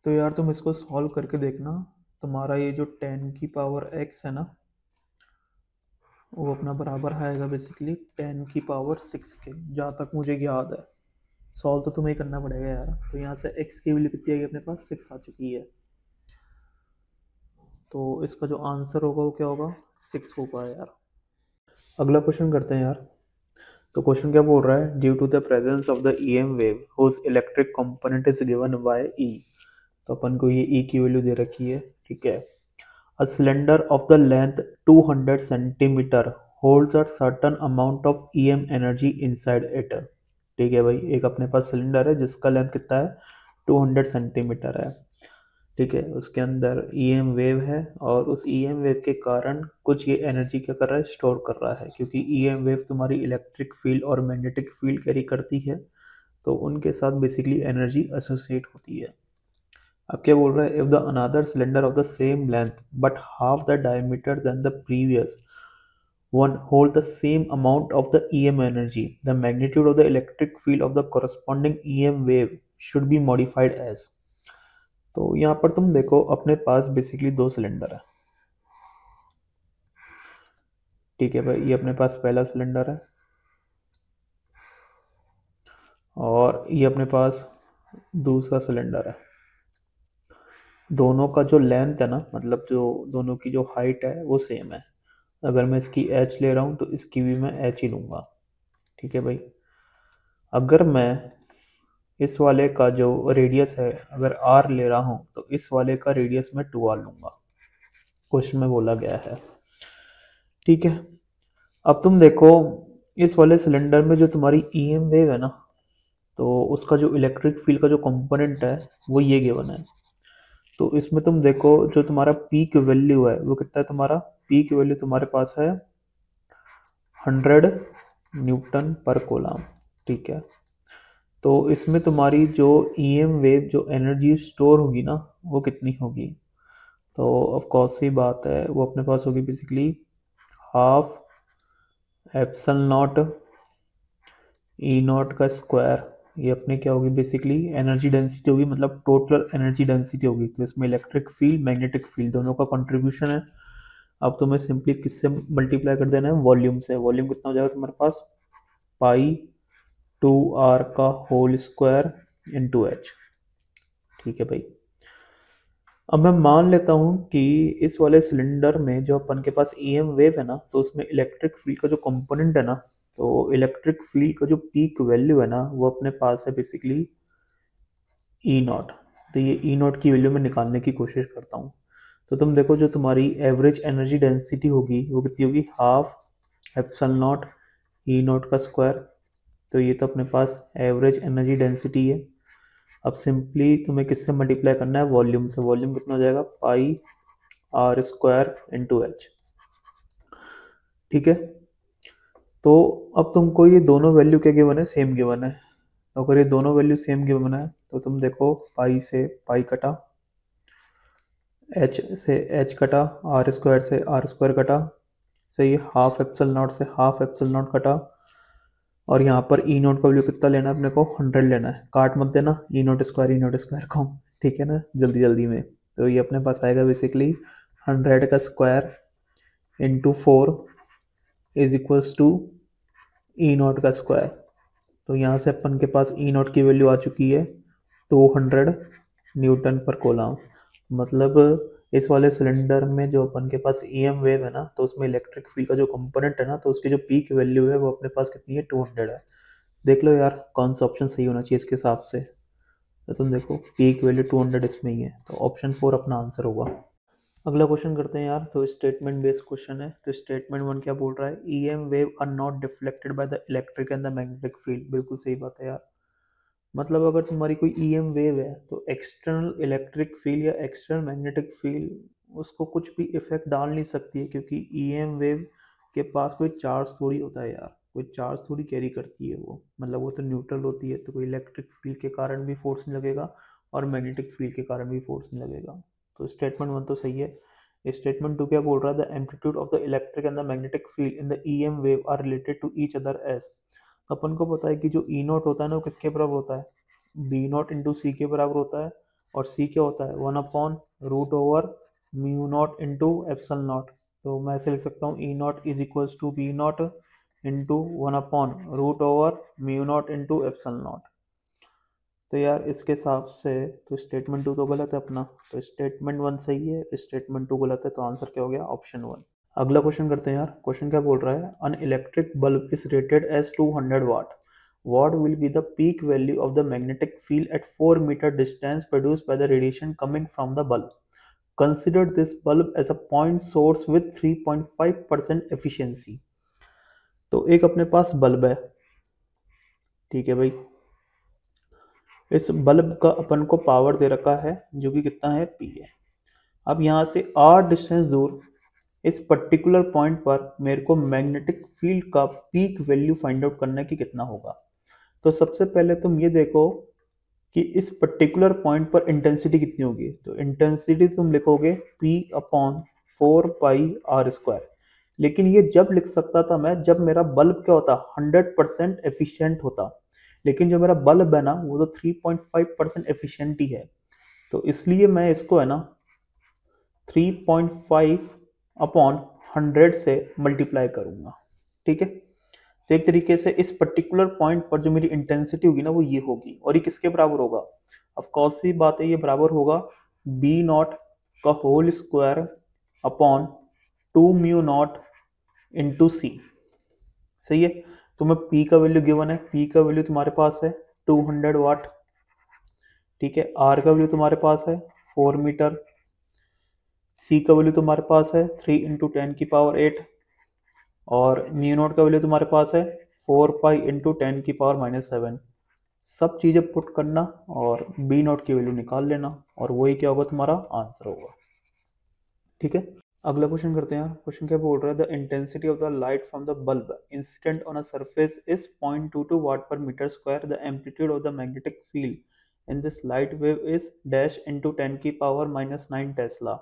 तो यार तुम इसको सॉल्व करके देखना, तुम्हारा ये जो 10⁻x है ना वो अपना बराबर आएगा बेसिकली 10⁻6 के, जहाँ तक मुझे याद है। सॉल्व तो तुम्हें ही करना पड़ेगा यार। तो यहाँ से x की वैल्यू कितनी आएगी अपने पास 6 आ चुकी है। तो इसका जो आंसर होगा वो क्या होगा 6 होगा यार। अगला क्वेश्चन करते हैं यार। तो क्वेश्चन क्या बोल रहा है, due to the presence of the EM wave whose electric component is given by E। तो अपन को ये E की वैल्यू दे रखी है, ठीक है। A cylinder of the length 200 centimeter holds a certain amount of EM energy inside it। ठीक है भाई, एक अपने पास सिलेंडर है जिसका लेंथ कितना है 200 सेंटीमीटर है, ठीक है। उसके अंदर EM वेव है और उस EM वेव के कारण कुछ ये एनर्जी क्या कर रहा है, स्टोर कर रहा है, क्योंकि EM वेव तुम्हारी इलेक्ट्रिक फील्ड और मैग्नेटिक फील्ड कैरी करती है, तो उनके साथ बेसिकली एनर्जी एसोसिएट होती है। अब क्या बोल रहा है, if the another cylinder of the same length but half the diameter than the previous one hold the same amount of the EM energy, the magnitude of the electric field of the corresponding EM wave should be modified as। तो यहाँ पर तुम देखो अपने पास बेसिकली दो सिलेंडर है, ठीक है भाई, ये अपने पास पहला सिलेंडर है और ये अपने पास दूसरा सिलेंडर है। दोनों का जो लेंथ है ना, मतलब जो दोनों की जो हाइट है वो सेम है। अगर मैं इसकी एच ले रहा हूँ तो इसकी भी मैं एच ही लूँगा। ठीक है भाई। अगर मैं इस वाले का जो रेडियस है अगर आर ले रहा हूँ तो इस वाले का रेडियस मैं 2r लूँगा, क्वेश्चन में बोला गया है। ठीक है। अब तुम देखो, इस वाले सिलेंडर में जो तुम्हारी ईएम वेव है ना, तो उसका जो इलेक्ट्रिक फील्ड का जो कंपोनेंट है वो ये गिवन है। तो इसमें तुम देखो जो तुम्हारा पीक वैल्यू है वो कितना है, तुम्हारा पीक वैल्यू तुम्हारे पास है 100 न्यूटन पर कूलम। ठीक है। तो इसमें तुम्हारी जो ईएम वेव जो एनर्जी स्टोर होगी ना वो कितनी होगी, तो ऑफ कोर्स ही बात है वो अपने पास होगी basically half एप्सल not E naught का स्क्वायर। ये अपने क्या होगी बेसिकली एनर्जी डेंसिटी होगी, मतलब टोटल एनर्जी डेंसिटी होगी। तो इसमें इलेक्ट्रिक फील्ड मैग्नेटिक फील्ड दोनों का कंट्रीब्यूशन है। अब तुम्हें सिंपली किससे मल्टीप्लाई कर देना है, वॉल्यूम से। वॉल्यूम कितना हो जाएगा तुम्हारे पास, पाई 2r का होल स्क्वायर इंटू एच। ठीक है भाई। अब मैं मान लेता हूँ कि इस वाले सिलेंडर में जो अपन के पास ईएम वेव है ना, तो उसमें इलेक्ट्रिक फील्ड का जो कंपोनेंट है ना, तो इलेक्ट्रिक फील्ड का जो पीक वैल्यू है ना वो अपने पास है बेसिकली ई नॉट। तो ये ई नॉट की वैल्यू मैं निकालने की कोशिश करता हूँ। तो तुम देखो जो तुम्हारी एवरेज एनर्जी डेंसिटी होगी वो कितनी होगी, half epsilon naught E naught का स्क्वायर। तो ये तो अपने पास एवरेज एनर्जी डेंसिटी है। अब सिंपली तुम्हें किससे मल्टीप्लाई करना है, वॉल्यूम से। वॉल्यूम कितना हो जाएगा, पाई आर स्क्वायर इंटू एच। ठीक है। तो अब तुमको ये दोनों वैल्यू क्या गिवन है, सेम गिवन है। तो अगर ये दोनों वैल्यू सेम गिवन है तो तुम देखो पाई से पाई कटा, एच से एच कटा, आर स्क्वायर से आर स्क्वायर कटा, से ये हाफ एप्सल नॉट से हाफ एप्सल नॉट कटा। और यहाँ पर ई नोट का वैल्यू कितना लेना है अपने को, 100 लेना है। काट मत देना ई नोट स्क्वायर को, ठीक है ना, जल्दी जल्दी में। तो ये अपने पास आएगा बेसिकली 100 का square into 4 is equals to E naught का स्क्वायर। तो यहाँ से अपन के पास ई नॉट की वैल्यू आ चुकी है 200 न्यूटन पर कूलम। मतलब इस वाले सिलेंडर में जो अपन के पास ईएम वेव है ना, तो उसमें इलेक्ट्रिक फील्ड का जो कंपोनेंट है ना, तो उसकी जो पीक वैल्यू है वो अपने पास कितनी है, 200 है। देख लो यार कौन सा ऑप्शन सही होना चाहिए इसके हिसाब से। तो तुम देखो पीक वैल्यू 200 इसमें ही है, तो ऑप्शन 4 अपना आंसर होगा। अगला क्वेश्चन करते हैं यार। तो स्टेटमेंट बेस्ड क्वेश्चन है। तो स्टेटमेंट 1 क्या बोल रहा है, EM wave are not deflected by the electric and the magnetic field. बिल्कुल सही बात है यार। मतलब अगर तुम्हारी कोई ईएम वेव है तो एक्सटर्नल इलेक्ट्रिक फील्ड या एक्सटर्नल मैग्नेटिक फील्ड उसको कुछ भी इफेक्ट डाल नहीं सकती है, क्योंकि ईएम वेव के पास कोई चार्ज थोड़ी होता है यार, कोई चार्ज थोड़ी कैरी करती है वो। मतलब वो तो न्यूट्रल होती है, तो कोई इलेक्ट्रिक फील्ड के कारण भी फोर्स नहीं लगेगा और मैग्नेटिक फील्ड के कारण भी फोर्स नहीं लगेगा। तो स्टेटमेंट 1 तो सही है। स्टेटमेंट 2 क्या बोल रहा है, the amplitude of the electric and the magnetic field in the EM wave are related to each other as. तो अपन को पता है कि जो ई नॉट होता है ना वो किसके बराबर होता है, बी नॉट इंटू सी के बराबर होता है। और सी क्या होता है, 1/रूट over mu naught into epsilon naught. तो मैं ऐसे लिख सकता हूँ E naught is equals to B naught into 1/रूट over mu naught into epsilon naught. तो यार इसके हिसाब से तो स्टेटमेंट 2 तो गलत है अपना। तो स्टेटमेंट 1 सही है, स्टेटमेंट 2 गलत है। तो आंसर क्या हो गया, ऑप्शन 1। अगला क्वेश्चन करते हैं यार। क्वेश्चन क्या बोल रहा है, an electric bulb is rated as 200 watt. What will be the peak value of the magnetic field at 4 meter distance produced by the radiation coming from the bulb? Consider this bulb as a point source with 3.5% efficiency. तो एक अपने पास बल्ब है, ठीक है भाई। इस बल्ब का अपन को पावर दे रखा है जो कि कितना है, P है। अब यहाँ से R डिस्टेंस दूर इस पर्टिकुलर पॉइंट पर मेरे को मैग्नेटिक फील्ड का पीक वैल्यू फाइंड आउट करना है कि कितना होगा। तो सबसे पहले तुम ये देखो कि इस पर्टिकुलर पॉइंट पर इंटेंसिटी कितनी होगी। तो इंटेंसिटी तुम लिखोगे P/4πr²। लेकिन ये जब लिख सकता था मैं जब मेरा बल्ब क्या होता, 100% एफिशिएंट होता। लेकिन जो मेरा बल्ब है ना वो तो 3.5% एफिशिएंट ही है। तो इसलिए मैं इसको है ना 3.5 अपॉन 100 से मल्टीप्लाई करूँगा, ठीक है। तो एक तरीके से इस पर्टिकुलर पॉइंट पर जो मेरी इंटेंसिटी होगी ना वो ये होगी, और ये किसके बराबर होगा, ऑफ कोर्स सी बात है, ये बराबर होगा बी नॉट का whole square upon 2 mu naught into C. सही है। तुम्हें P का वैल्यू गिवन है, P का वैल्यू तुम्हारे पास है 200 वाट, ठीक है। R का वैल्यू तुम्हारे पास है 4 मीटर, C का वैल्यू तुम्हारे पास है 3 इंटू 10 की पावर 8, और म्यू नॉट का वैल्यू तुम्हारे पास है 4 पाई इंटू 10 की पावर -7। सब चीज़ें पुट करना और बी नॉट की वैल्यू निकाल लेना, और वही क्या होगा, तुम्हारा आंसर होगा, ठीक है। अगला क्वेश्चन करते हैं। क्वेश्चन क्या बोल रहा है, the intensity of the light from the bulb incident on a surface is 0.22 watt per metre square, the amplitude of the magnetic field in this light wave is dash into 10 की पावर -9 टेस्ला।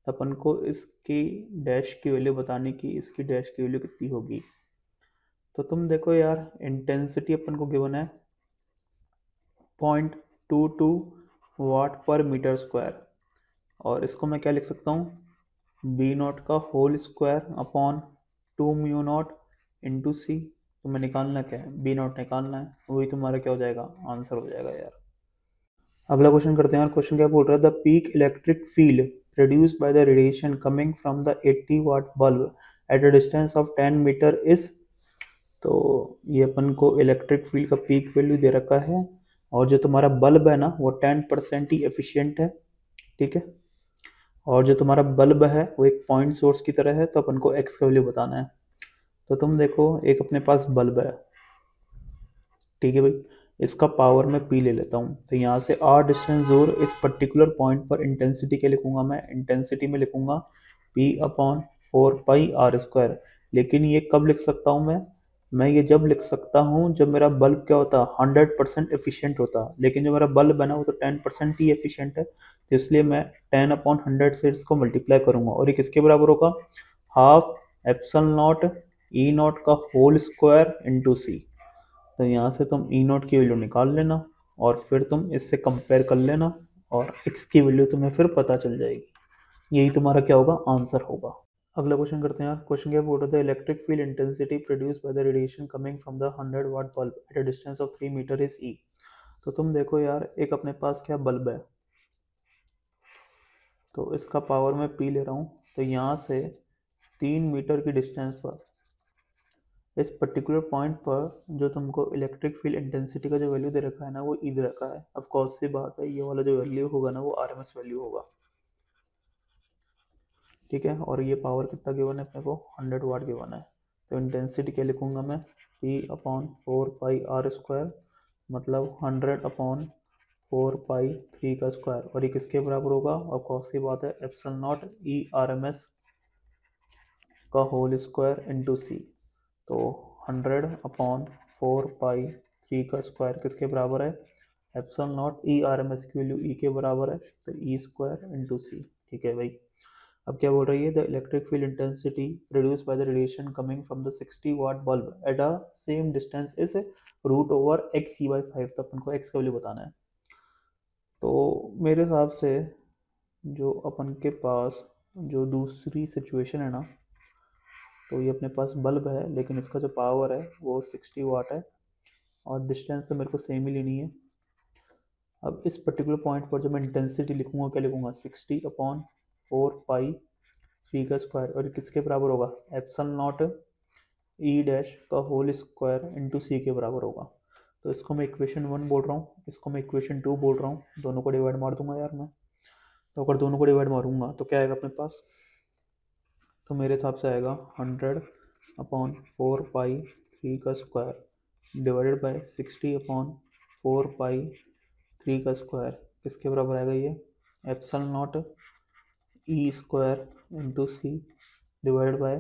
अपन को इसकी डैश की वैल्यू बताने की, इसकी डैश की वैल्यू कितनी होगी। तो तुम देखो यार, इंटेंसिटी अपन को गिवन है 0.22 वाट पर मीटर स्क्वायर, और इसको मैं क्या लिख सकता हूँ, बी नॉट का whole square upon 2 mu naught into C. तुम्हें निकालना क्या है, बी नॉट निकालना है, वही तुम्हारा क्या हो जाएगा, आंसर हो जाएगा यार। अगला क्वेश्चन करते हैं। क्वेश्चन क्या बोल रहा है, the peak electric field produced by the radiation coming from the 80 watt bulb at a distance of 10 metre is. तो ये अपन को इलेक्ट्रिक फील्ड का पीक वैल्यू दे रखा है, और जो तुम्हारा बल्ब है ना वो 10% ही एफिशिएंट है, ठीक है। और जो तुम्हारा बल्ब है वो एक पॉइंट सोर्स की तरह है, तो अपन को एक्स का वैल्यू बताना है। तो तुम देखो, एक अपने पास बल्ब है, ठीक है भाई, इसका पावर मैं पी ले लेता हूँ, तो यहाँ से आर डिस्टेंस दूर इस पर्टिकुलर पॉइंट पर इंटेंसिटी क्या लिखूंगा, मैं इंटेंसिटी में लिखूंगा पी अपॉन 4 पाई r²। लेकिन ये कब लिख सकता हूँ मैं ये जब लिख सकता हूँ जब मेरा बल्ब क्या होता है, 100% एफिशिएंट होता। लेकिन जो मेरा बल्ब है ना वो तो 10% ही एफिशिएंट है, तो इसलिए मैं 10/100 से इसको मल्टीप्लाई करूंगा, और ये किसके बराबर होगा, हाफ एप्सल नॉट ई नॉट का होल स्क्वायर इंटू सी। तो यहाँ से तुम ई नॉट की वैल्यू निकाल लेना, और फिर तुम इससे कंपेयर कर लेना, और एक्स की वैल्यू तुम्हें फिर पता चल जाएगी। यही तुम्हारा क्या होगा, आंसर होगा। अगला क्वेश्चन करते हैं यार। क्वेश्चन क्या बोल रहा था, electric field intensity produce by the radiation coming from the 100 watt bulb at a distance of 3 metre is E. तो तुम देखो यार, एक अपने पास क्या बल्ब है, तो इसका पावर मैं पी ले रहा हूँ, तो यहाँ से 3 मीटर की डिस्टेंस पर इस पर्टिकुलर पॉइंट पर जो तुमको इलेक्ट्रिक फील्ड इंटेंसिटी का जो वैल्यू दे रखा है ना वो ई दे रखा है। ऑफ कोर्स सी बात है, ये वाला जो वैल्यू होगा ना वो आरएमएस वैल्यू होगा, ठीक है। और ये पावर कितना गिवन है अपने को, 100 वाट गिवन है। तो इंटेंसिटी क्या लिखूंगा मैं, P/4 पाई r², मतलब 100/4 पाई 3 का स्क्वायर, और ये किसके बराबर होगा, ऑफ कोर्स सी बात है, epsilon naught E R M S का होल स्क्वायर इंटू सी। तो 100/4 पाई 3 का स्क्वायर किसके बराबर है, epsilon naught E R M S की वैल्यू ई के बराबर है, तो ई स्क्वायर इंटू सी, ठीक है भाई। अब क्या बोल रही है, the electric field intensity produce by the radiation coming from the 60 watt bulb at a same distance is √x c/5। तो अपन को एक्स का वैल्यू बताना है। तो मेरे हिसाब से जो अपन के पास जो दूसरी सिचुएशन है ना, तो ये अपने पास बल्ब है, लेकिन इसका जो पावर है वो 60 वाट है, और डिस्टेंस तो मेरे को सेम ही लेनी है। अब इस पर्टिकुलर पॉइंट पर जो मैं इंटेंसिटी लिखूंगा, क्या लिखूंगा, 60/4 पाई 3 का स्क्वायर, और किसके बराबर होगा, एप्सिलॉन नॉट ई डैश का होल स्क्वायर इंटू सी के बराबर होगा। तो इसको मैं इक्वेशन 1 बोल रहा हूँ, इसको मैं इक्वेशन 2 बोल रहा हूँ, दोनों को डिवाइड मार दूंगा यार मैं। तो अगर दोनों को डिवाइड मारूंगा तो क्या आएगा अपने पास, तो मेरे हिसाब से आएगा 100/4 पाई 3 का स्क्वायर डिवाइडेड बाय 60/4 पाई 3 का स्क्वायर, किसके बराबर आएगा ये, epsilon naught E square into C divided by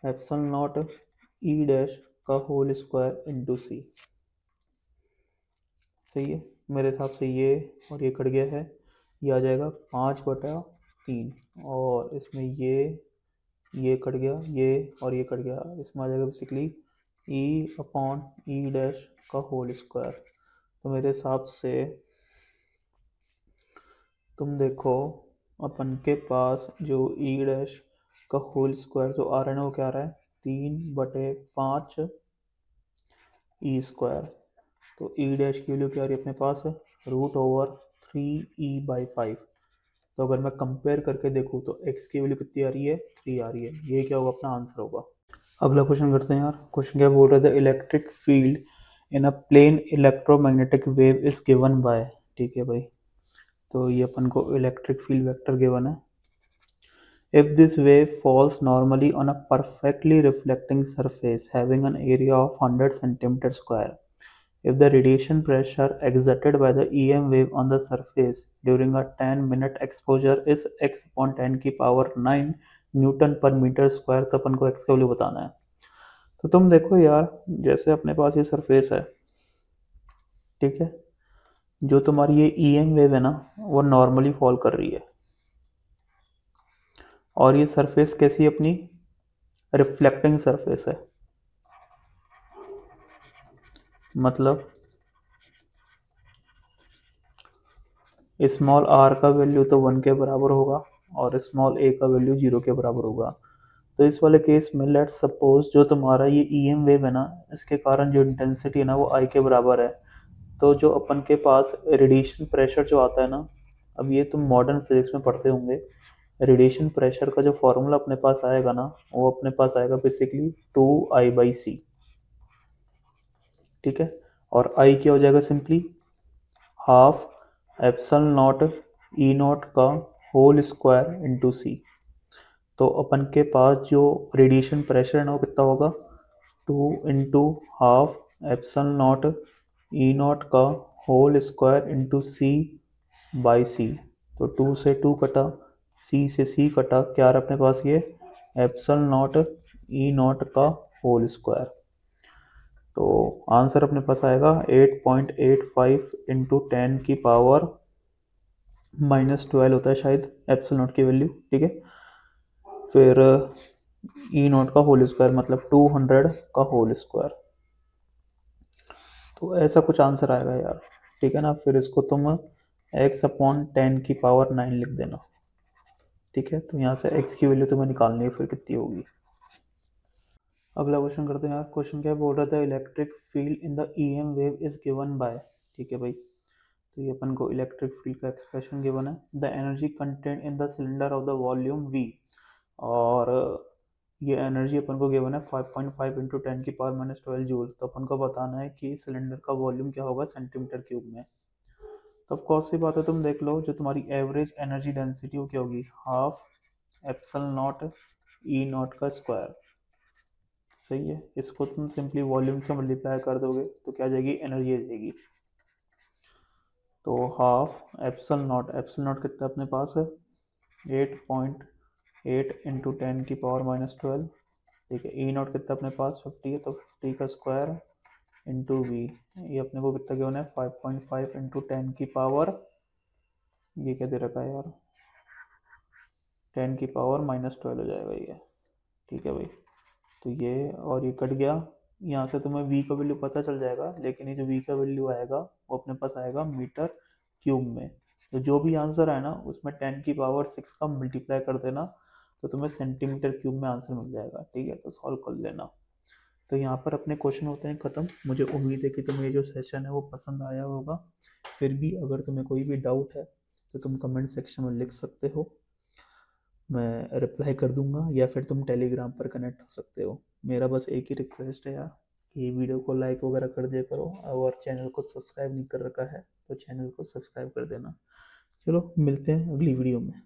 epsilon naught E dash का होल स्क्वायर इंटू सी। सही है, मेरे हिसाब से ये और ये कट गया है, ये आ जाएगा 5/3, और इसमें ये कट गया, ये और ये कट गया, इसमें आ जाएगा बेसिकली ई डैश का होल स्क्वायर। तो मेरे हिसाब से तुम देखो, अपन के पास जो ई डैश का होल स्क्वायर, जो आ रहा है ना वो क्या आ रहा है 3/5 ई स्क्वायर। तो ई डैश की वैल्यू क्या आ रही है अपने पास, √3e/5। तो अगर मैं कंपेयर करके देखूँ तो x की वैल्यू कितनी आ रही है, 3 आ रही है। ये क्या होगा अपना आंसर होगा। अगला क्वेश्चन करते हैं यार। क्वेश्चन क्या बोल रहा था, electric field in a plane electromagnetic wave is given by. ठीक है भाई, तो ये अपन को इलेक्ट्रिक फील्ड वेक्टर गिवन है। If this wave falls normally on a perfectly reflecting surface having an area of 100 centimeter square, if the radiation pressure exerted by the EM wave on the surface during a 10-minute exposure is x upon 10 की पावर 9 न्यूटन पर मीटर स्क्वायर, तो अपन को x का वैल्यू बताना है। तो तुम देखो यार, जैसे अपने पास ये सरफेस है, ठीक है, जो तुम्हारी ये EM वेव है ना वो नॉर्मली फॉल कर रही है, और ये सरफेस कैसी है अपनी, रिफ्लेक्टिंग सरफेस है। मतलब स्मॉल आर का वैल्यू तो 1 के बराबर होगा और स्मॉल ए का वैल्यू 0 के बराबर होगा। तो इस वाले केस में लेट्स सपोज जो तुम्हारा ये EM वेव है ना, इसके कारण जो इंटेंसिटी है ना वो आई के बराबर है। तो जो अपन के पास रेडिएशन प्रेशर जो आता है ना, अब ये तुम मॉडर्न फिजिक्स में पढ़ते होंगे, रेडिएशन प्रेशर का जो फॉर्मूला अपने पास आएगा ना वो अपने पास आएगा बेसिकली 2I/c। ठीक है, और आई क्या हो जाएगा, simply half epsilon naught E naught का होल स्क्वायर इंटू सी। तो अपन के पास जो रेडिएशन प्रेशर है ना वो कितना होगा, 2 into half epsilon naught E naught का whole square into C by C. तो 2 से 2 कटा, सी से सी कटा, क्या रहा अपने पास ये एप्सिलॉन नॉट ई नॉट का होल स्क्वायर। तो आंसर अपने पास आएगा 8.85 इंटू 10 की पावर -12 होता है शायद एप्सिलॉन नॉट की वैल्यू। ठीक है, फिर ई नॉट का होल स्क्वायर मतलब 200 का होल स्क्वायर। तो ऐसा कुछ आंसर आएगा यार। ठीक है ना, फिर इसको तुम x/10 की पावर 9 लिख देना। ठीक है, तो यहाँ से x की वैल्यू तुम्हें निकालनी है फिर कितनी होगी। अगला क्वेश्चन करते हैं यार। क्वेश्चन क्या बोल रहा था, electric field in the EM wave is given by. ठीक है भाई, तो ये अपन को इलेक्ट्रिक फील्ड का एक्सप्रेशन गिवन है। The energy content in the cylinder of the volume V, और ये एनर्जी अपन को गिवन है 5.5 इंटू 10 की पावर -12 जूल। तो अपन को बताना है कि सिलेंडर का वॉल्यूम क्या होगा सेंटीमीटर क्यूब में। तो ऑफ कोर्स सी बात है, तुम देख लो जो तुम्हारी एवरेज एनर्जी डेंसिटी वो क्या होगी, half epsilon naught E naught का स्क्वायर। सही है, इसको तुम सिंपली वॉल्यूम से मल्टीप्लाई कर दोगे तो क्या आ जाएगी, एनर्जी आ जाएगी। तो हाफ एप्सिलॉन नॉट कितना अपने पास है 8.8 इंटू 10 की पावर -12। ठीक है, ई नॉट कितना अपने पास 50 है, तो 50 का स्क्वायर इंटू वी। ये अपने को कितना गिवन है 5.5 इंटू 10 की पावर, ये क्या दे रखा है यार, 10 की पावर -12 हो जाएगा ये। ठीक है भाई, तो ये और ये कट गया, यहाँ से तुम्हें v का वैल्यू पता चल जाएगा, लेकिन ये जो v का वैल्यू आएगा वो अपने पास आएगा मीटर क्यूब में। तो जो भी आंसर है ना उसमें 10 की पावर 6 का मल्टीप्लाई कर देना, तो तुम्हें सेंटीमीटर क्यूब में आंसर मिल जाएगा। ठीक है, तो सॉल्व कर लेना। तो यहाँ पर अपने क्वेश्चन होते हैं ख़त्म। मुझे उम्मीद है कि तुम्हें ये जो सेशन है वो पसंद आया होगा। फिर भी अगर तुम्हें कोई भी डाउट है तो तुम कमेंट सेक्शन में लिख सकते हो, मैं रिप्लाई कर दूंगा, या फिर तुम टेलीग्राम पर कनेक्ट हो सकते हो। मेरा बस एक ही रिक्वेस्ट है यार कि वीडियो को लाइक वगैरह कर दिया करो, और चैनल को सब्सक्राइब नहीं कर रखा है तो चैनल को सब्सक्राइब कर देना। चलो मिलते हैं अगली वीडियो में।